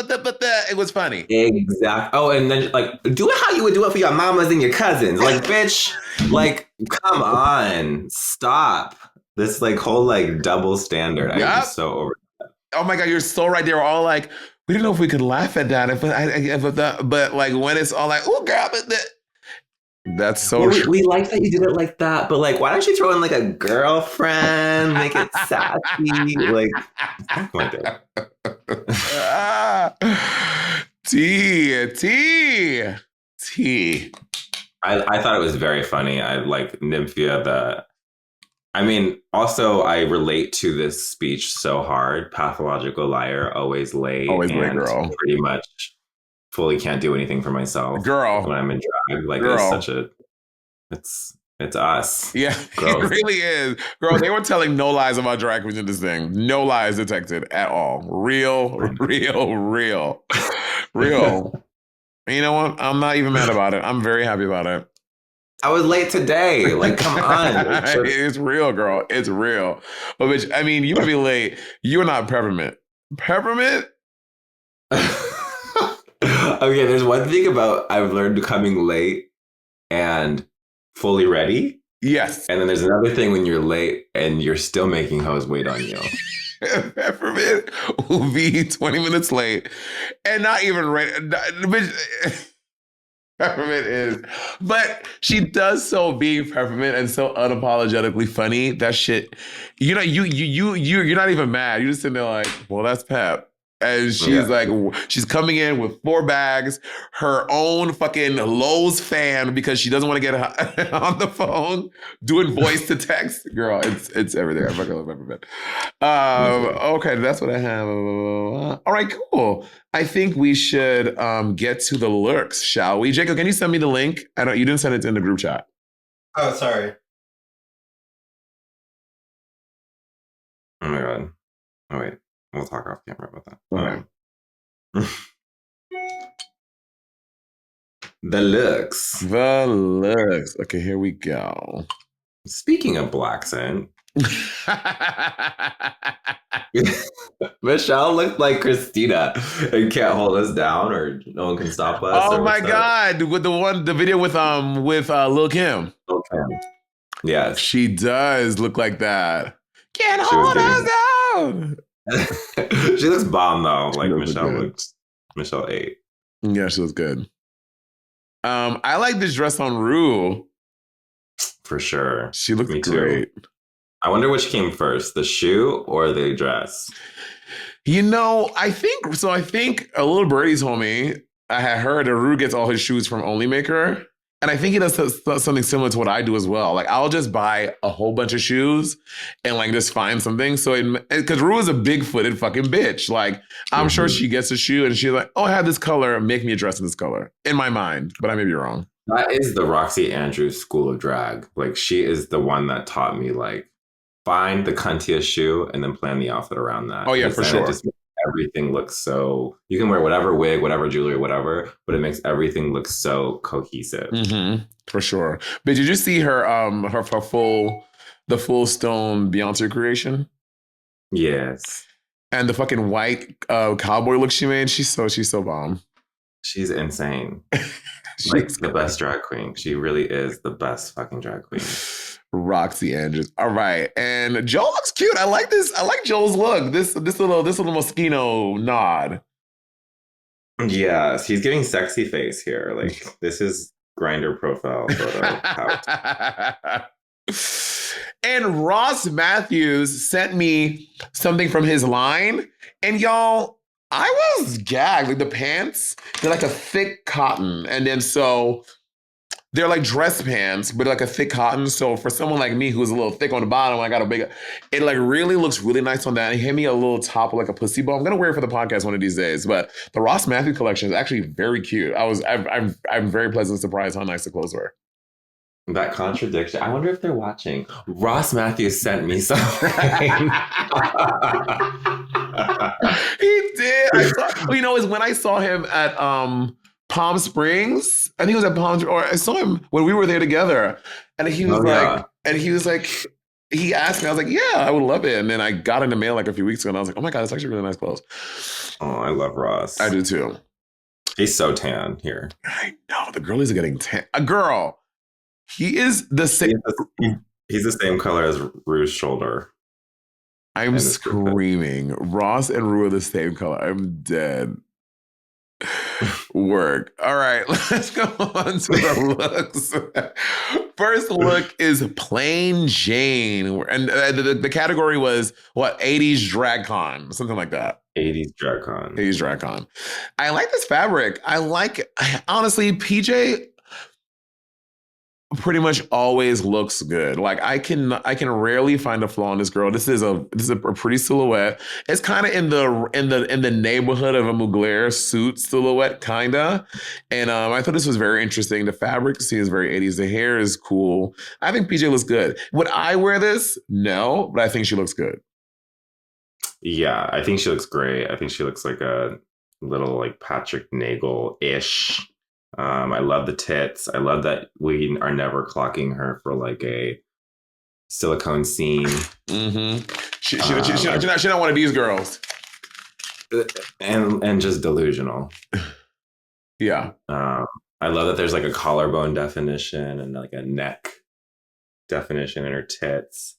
it was funny. Exactly. Oh, and then like, do it how you would do it for your mamas and your cousins. Like, bitch, like, come on, stop. This like whole like double standard. I'm just so over. Oh my God, you're so right. They were all like, we didn't know if we could laugh at that, but like when it's all like, oh girl, but that's so. Yeah, we like that you did it like that, but like, why don't you throw in like a girlfriend, make it sassy, like, T. I thought it was very funny. I like Nymphia. Also, I relate to this speech so hard. Pathological liar, always late. Always late, girl. Pretty much fully can't do anything for myself. Girl. When I'm in drag. Like, it's us. Yeah, Girls. It really is. Girl, they were telling no lies about drag queens in this thing. No lies detected at all. Real. You know what? I'm not even mad about it. I'm very happy about it. I was late today. Like, come on. It's real, girl. It's real. But bitch, I mean, you might be late. You're not peppermint. Peppermint? Okay, there's one thing about I've learned coming late and fully ready. Yes. And then there's another thing when you're late and you're still making hoes wait on you. Peppermint will be 20 minutes late and not even ready. Bitch. Peppermint is, but she does so being Peppermint and so unapologetically funny. That shit, you're not even mad. You're just sitting there like, well, that's Pep. And she's like, she's coming in with 4 bags, her own fucking Lowe's fan because she doesn't want to get on the phone, doing voice to text. Girl, it's everything. I fucking love Peppermint. Okay, that's what I have. All right, cool. I think we should get to the lurks, shall we? Jacob, can you send me the link? You didn't send it in the group chat. Oh, sorry. Oh my God. Oh wait. We'll talk off camera about that. Okay. The looks. Okay, here we go. Speaking of black scent, Michelle looked like Christina and can't hold us down, or no one can stop us. Oh my God! With the video with Lil Kim. Lil Kim. Yes, she does look like that. Can't hold us down. She looks bomb though. Like Michelle ate. Yeah, she looks good. I like this dress on Rue. For sure. She looks great. I wonder which came first, the shoe or the dress? You know, I think a little birdie told me, I had heard that Rue gets all his shoes from Only Maker. And I think he does something similar to what I do as well. Like, I'll just buy a whole bunch of shoes and like just find something. So, because Rue is a big-footed fucking bitch. Like, I'm sure she gets a shoe and she's like, oh, I have this color. Make me a dress in this color. In my mind, but I may be wrong. That is the Roxy Andrews school of drag. Like, she is the one that taught me, like, find the cuntiest shoe and then plan the outfit around that. Oh yeah, for sure. Everything looks so, you can wear whatever wig, whatever jewelry, whatever, but it makes everything look so cohesive. Mm-hmm. For sure. But did you see her the full stone Beyonce creation? Yes. And the fucking white cowboy look she made, she's so bomb. She's insane. Like the best drag queen. She really is the best fucking drag queen. Roxy Andrews. All right. And Joel looks cute. I like this. I like Joel's look. This little Moschino nod. Yes, he's giving sexy face here. Like this is Grindr profile photo. And Ross Matthews sent me something from his line. And y'all, I was gagged. Like the pants, they're like a thick cotton. And then so they're like dress pants, but like a thick cotton. So for someone like me who's a little thick on the bottom, I got a big, it like really looks really nice on that. He gave me a little top of like a pussy bow. I'm gonna wear it for the podcast one of these days. But the Ross Matthews collection is actually very cute. I'm very pleasantly surprised how nice the clothes were. That contradiction. I wonder if they're watching. Ross Matthews sent me something. He did. Is when I saw him at Palm Springs. I think it was at Palm Springs, or I saw him when we were there together. And he was he asked me, I was like, yeah, I would love it. And then I got in the mail like a few weeks ago and I was like, oh my God, it's actually really nice clothes. Oh, I love Ross. I do too. He's so tan here. I know. The girlies are getting tan. A girl. He is the same. He's the same color as Rue's shoulder. I'm screaming. Ross and Rue are the same color. I'm dead. Work. All right, let's go on to the looks. First look is Plain Jane. And the category was, what, 80s drag con, something like that. 80s drag con. 80s drag con. I like this fabric. Honestly, PJ pretty much always looks good. Like I can rarely find a flaw in this girl. This is a pretty silhouette. It's kind of in the neighborhood of a Mugler suit silhouette, kinda. And I thought this was very interesting. The fabric is very 80s. The hair is cool. I think PJ looks good. Would I wear this? No, but I think she looks good. Yeah, I think she looks great. I think she looks like a little like Patrick Nagel-ish. I love the tits. I love that we are never clocking her for like a silicone seam. Mm-hmm. She not one of these girls. And just delusional. Yeah. I love that there's like a collarbone definition and like a neck definition in her tits.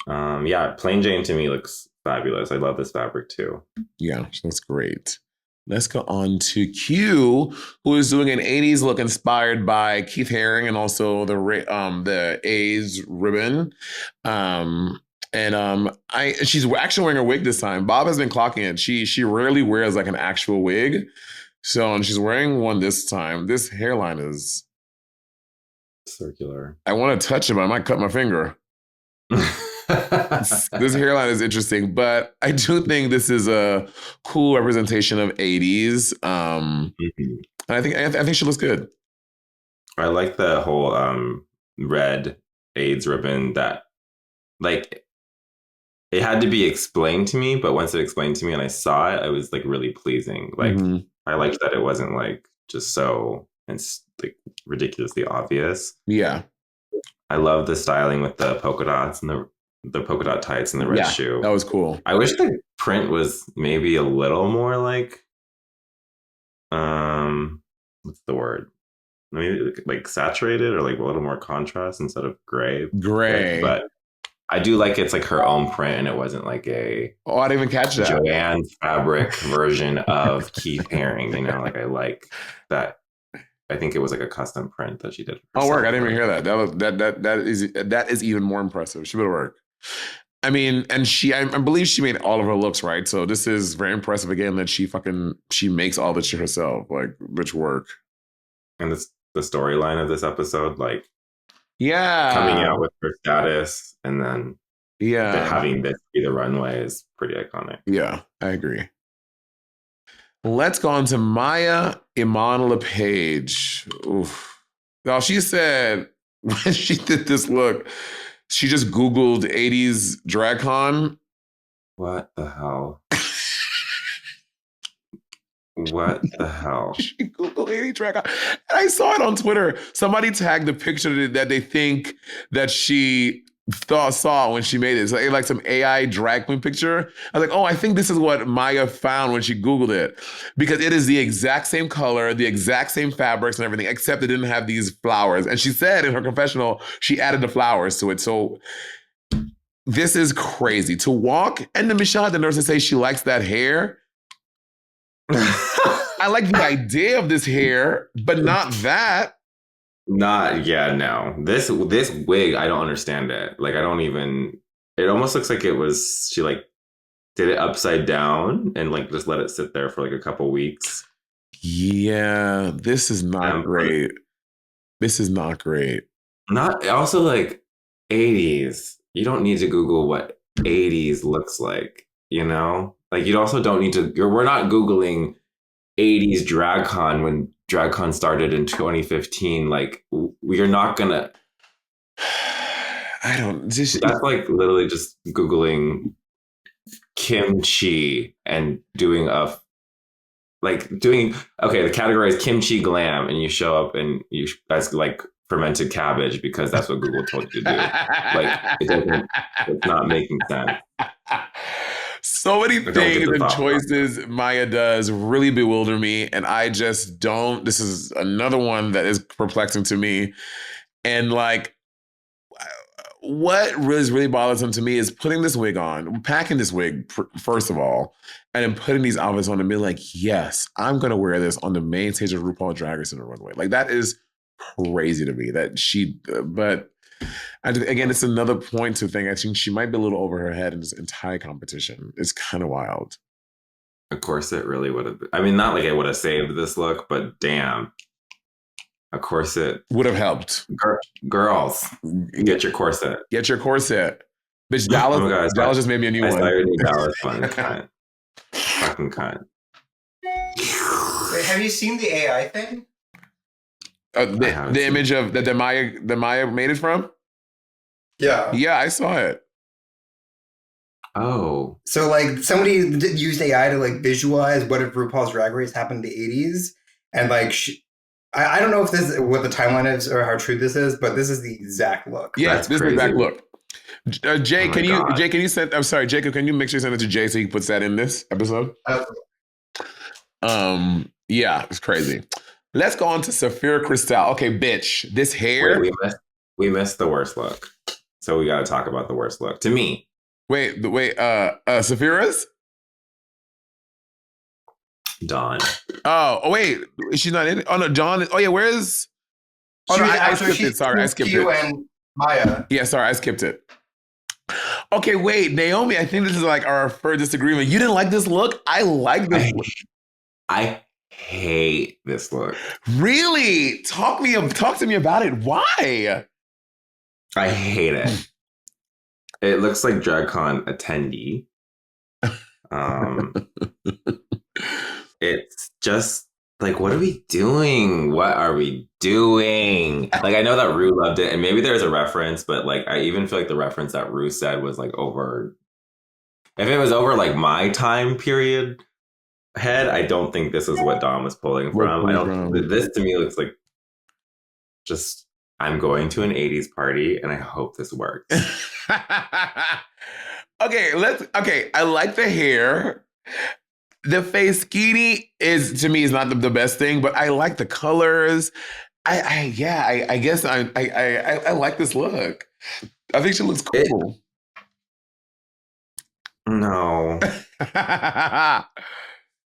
Yeah, Plain Jane to me looks fabulous. I love this fabric too. Yeah, she looks great. Let's go on to Q, who is doing an 80s look inspired by Keith Haring and also the A's ribbon. She's actually wearing a wig this time. Bob has been clocking it. She rarely wears like an actual wig. And she's wearing one this time. This hairline is circular. I want to touch it, but I might cut my finger. This hairline is interesting, but I do think this is a cool representation of 80s. And I think she looks good. I like the whole red AIDS ribbon that, like, it had to be explained to me, but once it explained to me and I saw it, it was like really pleasing. Like, I liked that it wasn't like just so like ridiculously obvious. Yeah. I love the styling with the polka dots and the polka dot tights and the red shoe. That was cool. I wish the print was maybe a little more like, what's the word? Maybe like saturated or like a little more contrast instead of gray. Gray. But I do like it's like her own print and it wasn't like a I didn't even catch that. Joanne fabric version of Keith Haring. You know, like I like that. I think it was like a custom print that she did. Oh, work! I didn't even hear that. That is even more impressive. She better work. I mean, and I believe she made all of her looks, right? So this is very impressive again that she makes all this shit herself. Like, bitch, work. And the storyline of this episode, like, coming out with her status and then having this be the runway is pretty iconic. Yeah, I agree. Let's go on to Maya Iman LePage. Oof. Now, she said when she did this look, she just Googled 80s drag con. What the hell? What the hell? She Googled 80s drag con. And I saw it on Twitter. Somebody tagged the picture that they think that she saw when she made it. It's like some AI drag queen picture. I was like, oh, I think this is what Maya found when she Googled it. Because it is the exact same color, the exact same fabrics and everything, except it didn't have these flowers. And she said in her confessional, she added the flowers to it. So this is crazy. To walk, and then Michelle had the nerve to say she likes that hair. I like the idea of this hair, but not that. No. This wig, I don't understand it. Like, I don't even. It almost looks like it was she like did it upside down and like just let it sit there for like a couple weeks. Yeah, this is not great. This is not great. Not also like 80s. You don't need to Google what 80s looks like. You know, like you also don't need to. We're not Googling 80s DragCon when DragCon started in 2015. Like we're not gonna. I don't. That's like literally just Googling kimchi and doing the category is kimchi glam, and you show up and that's like fermented cabbage because that's what Google told you to do. Like it's not making sense. So many things and choices Maya does really bewilder me, and I just don't. This is another one that is perplexing to me. And like, what really bothers him to me is putting this wig on, packing this wig, first of all, and then putting these outfits on and being like, yes, I'm going to wear this on the main stage of RuPaul's Drag Race in the runway. Like, that is crazy to me that but again, it's another point to think. I think she might be a little over her head in this entire competition. It's kind of wild. Of course, it really would have. I mean, not like it would have saved this look, but damn. Of course, it would have helped. Girls, get your corset. Get your corset. Bitch, Dallas just made me a new one. I saw your new Dallas one. Cunt. Fucking cunt. Wait, have you seen the AI thing? The image of that the Maya made it from? Yeah. Yeah, I saw it. Oh. So like somebody used AI to like visualize what if RuPaul's Drag Race happened in the 80s. And like I don't know if this is what the timeline is or how true this is, but this is the exact look. Yeah, this is the exact look. Jay, can you send? I'm sorry, Jacob. Can you make sure you send it to Jay so he puts that in this episode? Yeah, it's crazy. Let's go on to Saphira Cristál. Okay, bitch, this hair. Wait, we missed the worst look, so we got to talk about the worst look to me. Wait, Saphira's. Dawn. Oh, wait, she's not in it. Oh no, Dawn. Oh yeah, where is? Oh no, I skipped it. Sorry, I skipped it. And Maya. Yeah, sorry, I skipped it. Okay, wait, Naomi. I think this is like our first disagreement. You didn't like this look. I like this look. I hate this look. Really? Talk to me about it. Why? I hate it. It looks like DragCon attendee. It's just like, what are we doing? What are we doing? Like, I know that Rue loved it, and maybe there's a reference, but like, I even feel like the reference that Rue said was like over. If it was over like my time period head, I don't think this is what Dom was pulling from. This to me looks like just I'm going to an 80s party, and I hope this works. Okay, I like the hair. The face skinny is to me is not the best thing, but I like the colors. I guess I like this look. I think she looks cool. No.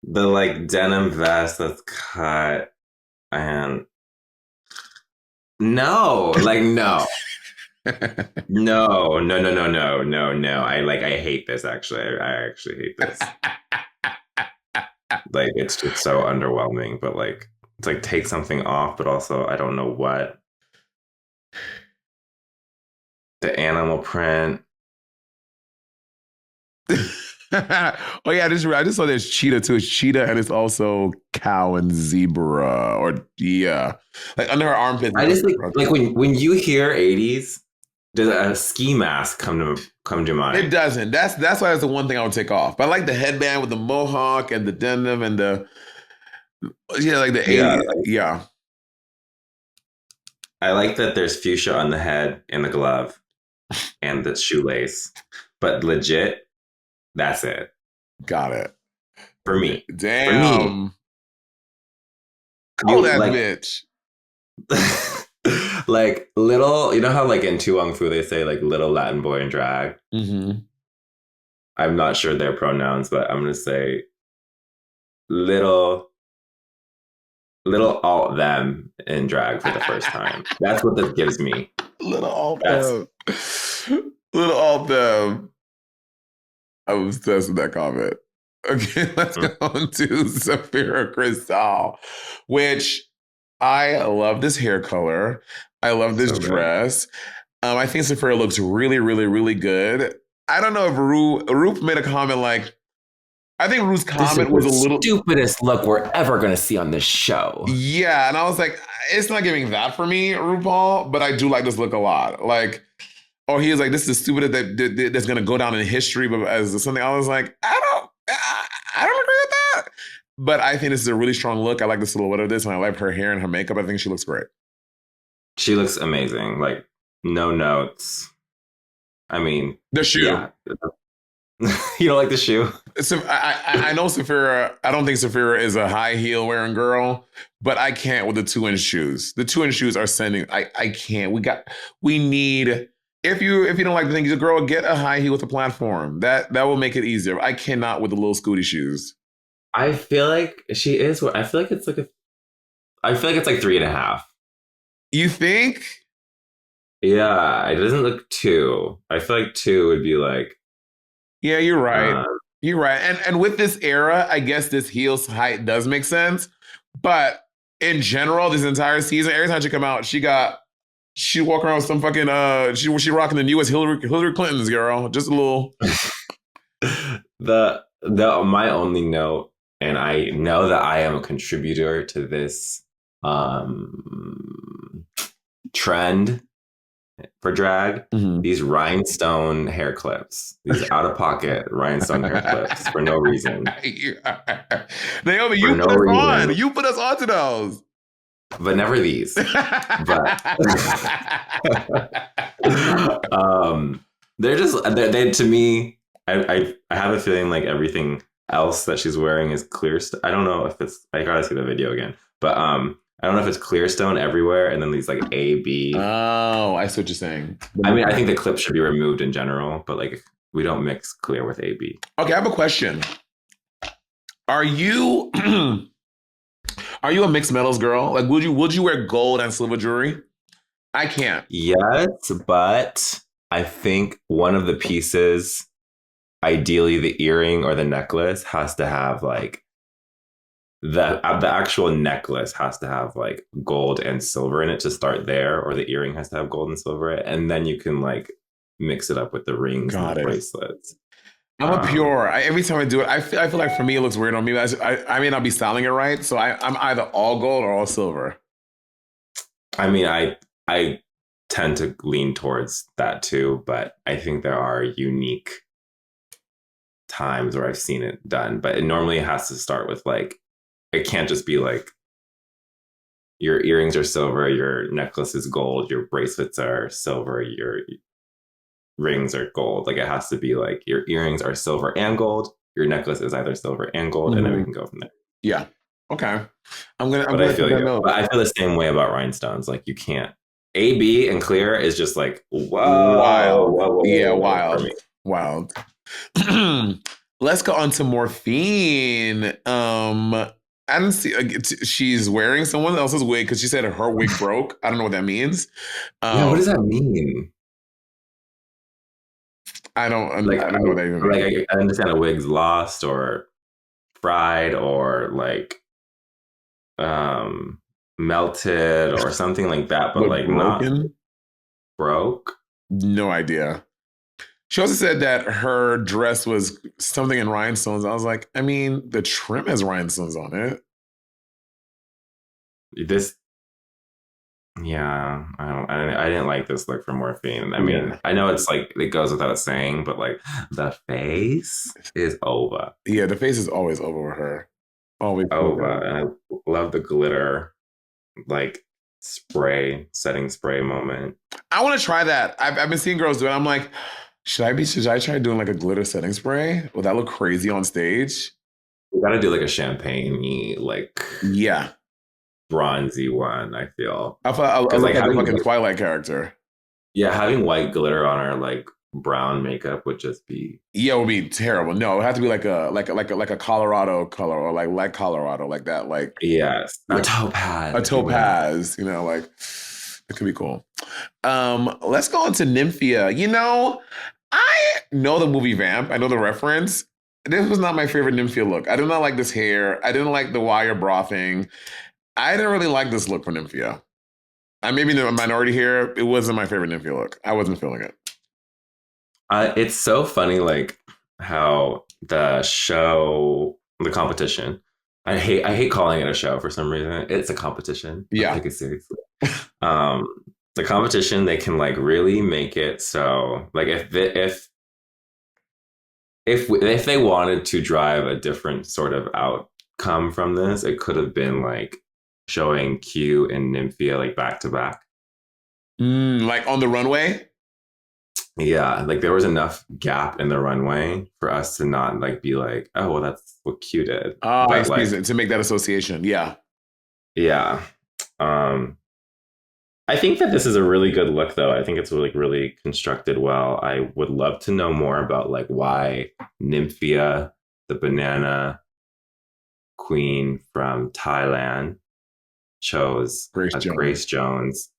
The like denim vest that's cut and no. No. I hate this actually. I actually hate this. Like, it's just so underwhelming, but like, it's like take something off, but also I don't know what. The animal print. Oh yeah, I just saw there's cheetah too. It's cheetah and it's also cow and zebra, or yeah, like under her armpit. I just like when you hear 80s, does a ski mask come to mind? It doesn't. That's why that's the one thing I would take off. But I like the headband with the mohawk and the denim and the like the 80s. Yeah. I like that there's fuchsia on the head and the glove. and the shoelace. But legit, that's it. Got it. For me. Damn. Call that like, bitch. Like little, you know how like in Tu Wong Fu they say like little Latin boy in drag? Mm-hmm. I'm not sure their pronouns, but I'm going to say little alt them in drag for the first time. That's what this gives me. Little alt them. Little alt them. I'm obsessed with that comment. Okay, let's go on to Saphira Crystal, which I love this hair color. I love this dress. I think Saphira looks really, really, really good. I don't know if Ru made a comment like, I think Ru's comment was a little stupidest look we're ever going to see on this show. Yeah, and I was like, it's not giving that for me, RuPaul, but I do like this look a lot. Like, or he was like, this is the stupidest that's going to go down in history, but as something I was like, I don't agree with that. But I think this is a really strong look. I like the silhouette of this, and I like her hair and her makeup. I think she looks great. She looks amazing. Like, no notes. I mean, the shoe. Yeah. You don't like the shoe? So I know Saphira. I don't think Saphira is a high heel wearing girl, but I can't with the 2-inch shoes. The 2-inch shoes are sending. I can't. We need. If you don't like the thing, girl, get a high heel with a platform. That will make it easier. I cannot with the little scooty shoes. I feel like she is. I feel like it's like I feel like it's like 3.5. You think? Yeah, it doesn't look 2. I feel like 2 would be like. Yeah, you're right. You're right. And with this era, I guess this heel's height does make sense. But in general, this entire season, every time she come out, she walk around with some fucking she rocking the newest Hillary Clinton's, girl. Just a little. My only note, and I know that I am a contributor to this trend for drag, these rhinestone hair clips, these out of pocket rhinestone hair clips for no reason. Naomi, you put us on. You put us onto those. But never these. But they're just they to me. I have a feeling like everything else that she's wearing is clear. I don't know if it's. I gotta see the video again. But I don't know if it's clear stone everywhere, and then these like A, B. Oh, I see what you're saying. I mean, I think the clip should be removed in general, but like we don't mix clear with A, B. Okay, I have a question. Are you a mixed metals girl? Like, would you wear gold and silver jewelry? I can't. Yes, but I think one of the pieces, ideally the earring or the necklace, has to have like. The actual necklace has to have like gold and silver in it to start there, or the earring has to have gold and silver in it, and then you can like mix it up with the rings and the bracelets. I'm a pure. Every time I do it, I feel like for me it looks weird on me. I may not be styling it right, so I'm either all gold or all silver. I mean, I tend to lean towards that too, but I think there are unique times where I've seen it done, but it normally has to start with like. It can't just be like your earrings are silver, your necklace is gold, your bracelets are silver, your rings are gold. Like it has to be like your earrings are silver and gold, your necklace is either silver and gold, and then we can go from there. Yeah. Okay. I feel the same way about rhinestones. Like you can't. A, B, and clear is just like wild. Wild. Wild. Let's go on to Morphine. I didn't see. She's wearing someone else's wig because she said her wig broke. I don't know what that means. What does that mean? I don't know what that even means. Like I understand a wig's lost or fried or like melted or something like that, but like broken? Not broke. No idea. She also said that her dress was something in rhinestones. I was like, I mean, the trim has rhinestones on it. I didn't like this look for Morphine. I mean, I know it's like, it goes without saying, but like the face is over. Yeah, the face is always over with her. Always over. And I love the glitter. Like, setting spray moment. I want to try that. I've been seeing girls do it. I'm like, should I try doing like a glitter setting spray? Will that look crazy on stage? We gotta do like a champagne-y, like Yeah. bronzy one, I feel. I look like like a having fucking white- Twilight character. Yeah, having white glitter on our like brown makeup would just be Yeah, it would be terrible. No, it would have to be like a Colorado color or like Colorado, like that, like yes. Yeah. A topaz. a if you will. topaz, like it could be cool. Let's go into Nymphia. I know the movie Vamp. I know the reference. This was not my favorite Nymphia look. I did not like this hair. I didn't like the wire bra thing. I didn't really like this look for Nymphia. I may be a minority here. It wasn't my favorite Nymphia look. I wasn't feeling it. It's so funny, like how the competition. I hate calling it a show for some reason. It's a competition. Yeah. Take it seriously. The competition, they can like really make it so like if they wanted to drive a different sort of outcome from this, it could have been like showing Q and Nymphia like back to back. Like on the runway. Yeah, like there was enough gap in the runway for us to not like be like, oh, well, that's what Q did. Oh, But, like, to make that association. Yeah. yeah. I think that this is a really good look, though. I think it's really constructed well. I would love to know more about like why Nymphia, the banana queen from Thailand, chose Grace Jones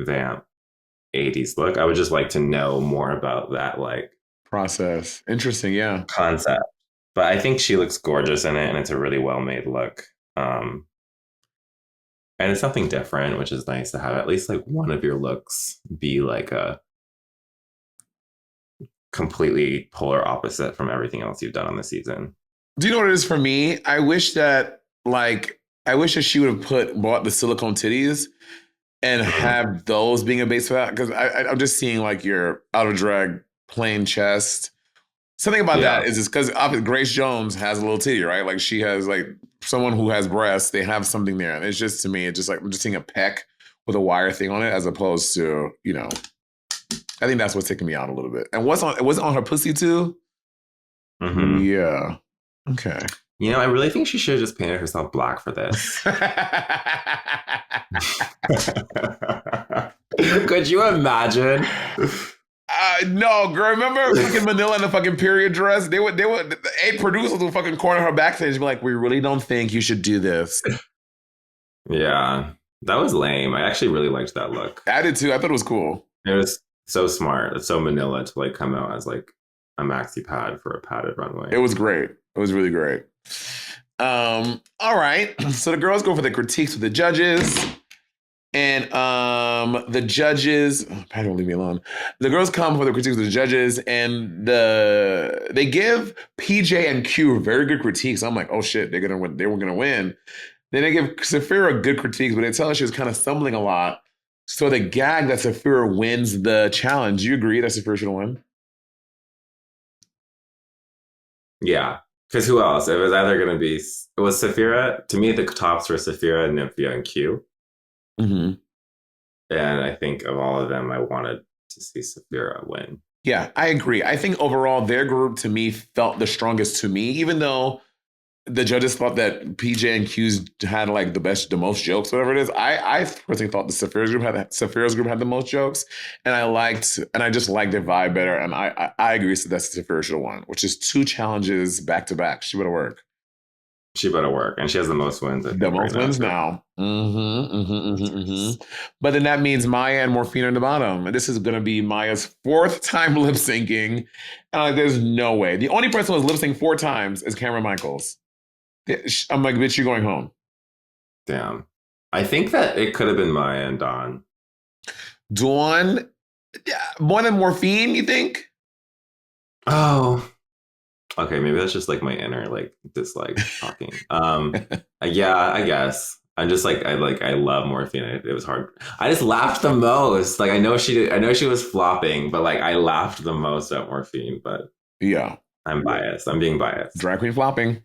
Vamp 80s look. I would just like to know more about that like Process. Interesting. Yeah. concept. But I think she looks gorgeous in it, and it's a really well made look. And it's something different, which is nice to have at least like one of your looks be like a completely polar opposite from everything else you've done on the season. Do you know what it is for me? I wish that she would have bought the silicone titties and have those being a base for that. Because I'm just seeing like your out of drag plain chest. Something about that is just because Grace Jones has a little titty, right? Like she has like someone who has breasts, they have something there. And it's just, to me, it's just like, I'm just seeing a peck with a wire thing on it as opposed to, I think that's what's taking me out a little bit. And was it on her pussy too? Mm-hmm. Yeah. Okay. I really think she should have just painted herself black for this. Could you imagine? No, girl. Remember fucking Manila in the fucking period dress? The 8 producers would fucking corner her backstage and be like, "We really don't think you should do this." Yeah, that was lame. I actually really liked that look. I did too. I thought it was cool. It was so smart. It's so Manila to like come out as like a maxi pad for a padded runway. It was great. It was really great. All right. So the girls go for the critiques with the judges. And the judges, Patty won't leave me alone. The girls come for the critiques of the judges, and they give PJ and Q very good critiques. I'm like, oh shit, they're gonna win. They were gonna win. Then they give Saphira good critiques, but they tell her she was kind of stumbling a lot. So the gag that Saphira wins the challenge. Do you agree that Saphira should win? Yeah, because who else? It was either gonna be Saphira. To me, the tops were Saphira, Nymphia, and Q. Mm-hmm. And I think of all of them, I wanted to see Saphira win. Yeah, I agree. I think overall their group to me felt the strongest to me, even though the judges thought that PJ and Q's had like the most jokes, whatever it is. I personally thought the Saphira's group had the most jokes, and I just liked their vibe better. And I agree that Saphira should have won, which is 2 challenges back to back. She better work. She better work, and she has the most wins. The most wins now. But then that means Maya and Morphine are in the bottom. And this is going to be Maya's 4th time lip syncing. And there's no way. The only person who has lip synced 4 times is Cameron Michaels. I'm like, bitch, you're going home. Damn. I think that it could have been Maya and Dawn. Dawn? More than Morphine, you think? Oh. Okay, maybe that's just like my inner like dislike talking. Yeah, I guess. I'm just like I love Morphine. It was hard. I just laughed the most. Like I know she was flopping, but like I laughed the most at Morphine. But yeah, I'm biased. I'm being biased. Drag queen flopping.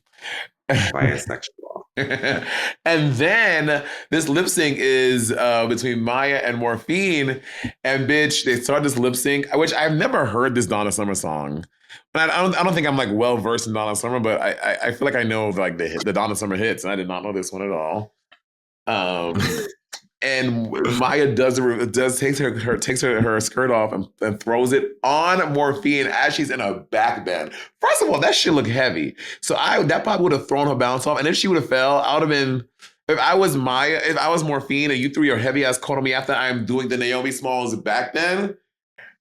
Bisexual. And then this lip sync is between Maya and Morphine. And bitch, they start this lip sync, which I've never heard this Donna Summer song. And I don't think I'm like well versed in Donna Summer, but I feel like I know like the Donna Summer hits, and I did not know this one at all. And Maya takes her skirt off and throws it on Morphine as she's in a back bend. First of all, that shit looked heavy. So that probably would have thrown her balance off. And if she would have fell, I would have been, if I was Morphine and you threw your heavy ass coat on me after I'm doing the Naomi Smalls back bend,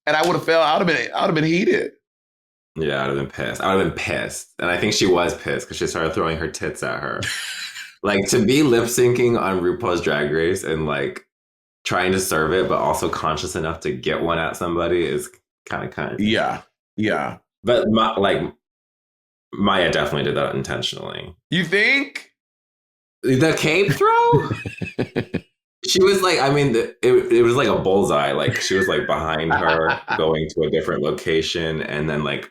and I would have fell, I would have been heated. Yeah, I would have been pissed. I would have been pissed. And I think she was pissed because she started throwing her tits at her. Like, to be lip syncing on RuPaul's Drag Race and like trying to serve it, but also conscious enough to get one at somebody is kind of. Yeah. But Maya definitely did that intentionally. You think? The cape throw? She was like, I mean, it was like a bullseye. Like, she was like behind her, going to a different location, and then like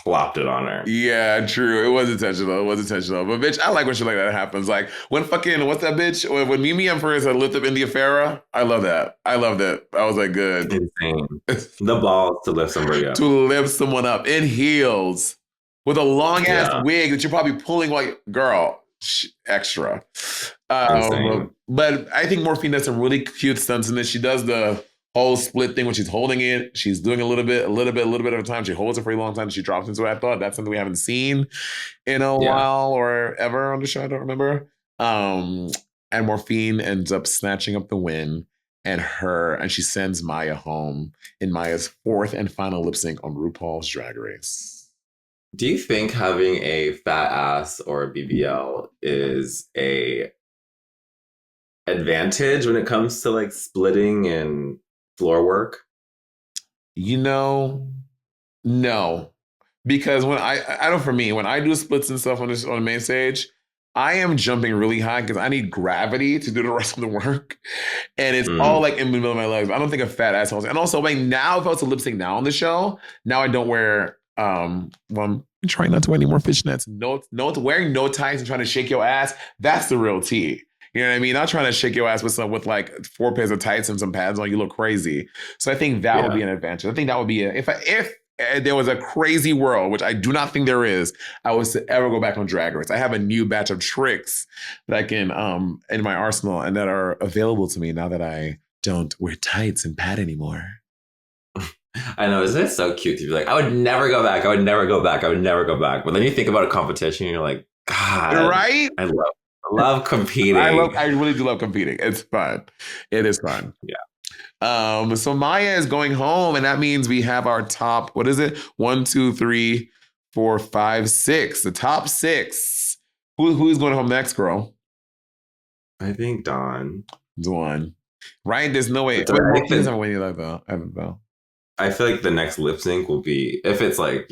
plopped it on her. Yeah, true. It was intentional. But bitch, I like when shit like that happens. Like when fucking, what's that bitch? When Mimi Empress had lift up India Farah. I love that. I was like, good. Insane. The balls to lift somebody up. To lift someone up in heels with a long ass wig that you're probably pulling like, girl, extra. But I think Morphine does some really cute stunts in this. She does the whole split thing when she's holding it. She's doing a little bit at a time. She holds it for a long time. She drops into it. I thought that's something we haven't seen in a while or ever on the show. I don't remember. And Morphine ends up snatching up the win, and she sends Maya home in Maya's fourth and final lip sync on RuPaul's Drag Race. Do you think having a fat ass or a BBL is a advantage when it comes to like splitting and floor work? No. Because when I know for me, when I do splits and stuff on the main stage, I am jumping really high because I need gravity to do the rest of the work. And it's all like in the middle of my legs. I don't think a fat ass holds. And also like now, if I was to lip sync now on the show, now I don't wear I'm trying not to wear any more fishnets. Wearing no tights and trying to shake your ass, that's the real tea. You know what I mean? Not trying to shake your ass with like 4 pairs of tights and some pads on. You look crazy. So I think that would be an advantage. I think that would be if there was a crazy world, which I do not think there is, I was to ever go back on Drag Race. I have a new batch of tricks that I can in my arsenal and that are available to me now that I don't wear tights and pad anymore. I know, isn't it so cute to be like, I would never go back. But then you think about a competition and you're like, God, right? I love competing. I really do love competing. It's fun. It is fun. Yeah. So Maya is going home, and that means we have our top, what is it? 1, 2, 3, 4, 5, 6. The top 6. Who's going home next, girl? I think Dawn. Right? There's no way. I feel like the next lip sync will be, if it's like,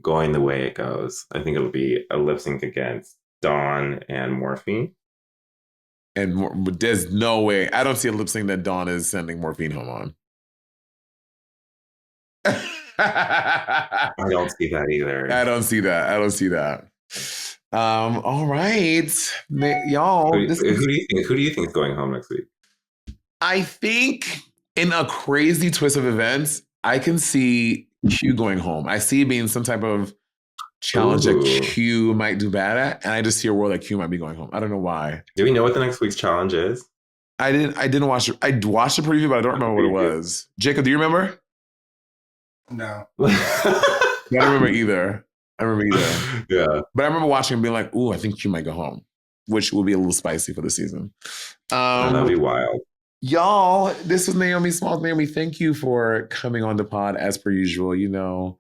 going the way it goes, I think it'll be a lip sync against Dawn and Morphine. And there's no way. I don't see a lip sync that Dawn is sending Morphine home on. I don't see that either. I don't see that. All right. Y'all. Who do you think is going home next week? I think in a crazy twist of events, I can see Q going home. I see it being some type of challenge that Q might do bad at, and I just see a world that Q might be going home. I don't know why. Do we know what the next week's challenge is? I didn't watch it. I watched the preview, but I don't remember what it was. Jacob, do you remember? No. I don't remember either. Yeah. But I remember watching and being like, ooh, I think Q might go home, which will be a little spicy for the season. That'd be wild. Y'all, this was Naomi Smalls. Naomi, thank you for coming on the pod as per usual. You're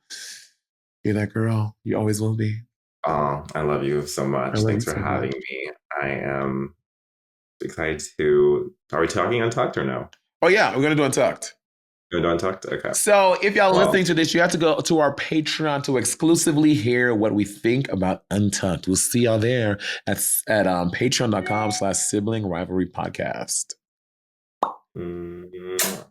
that girl. You always will be. Oh, I love you so much. Thanks for having me. I am excited to... Are we talking Untucked or no? Oh, yeah. We're going to do Untucked. Going to do Untucked? Okay. So if y'all listening to this, you have to go to our Patreon to exclusively hear what we think about Untucked. We'll see y'all there at patreon.com/sibling rivalry podcast. Mm-hmm.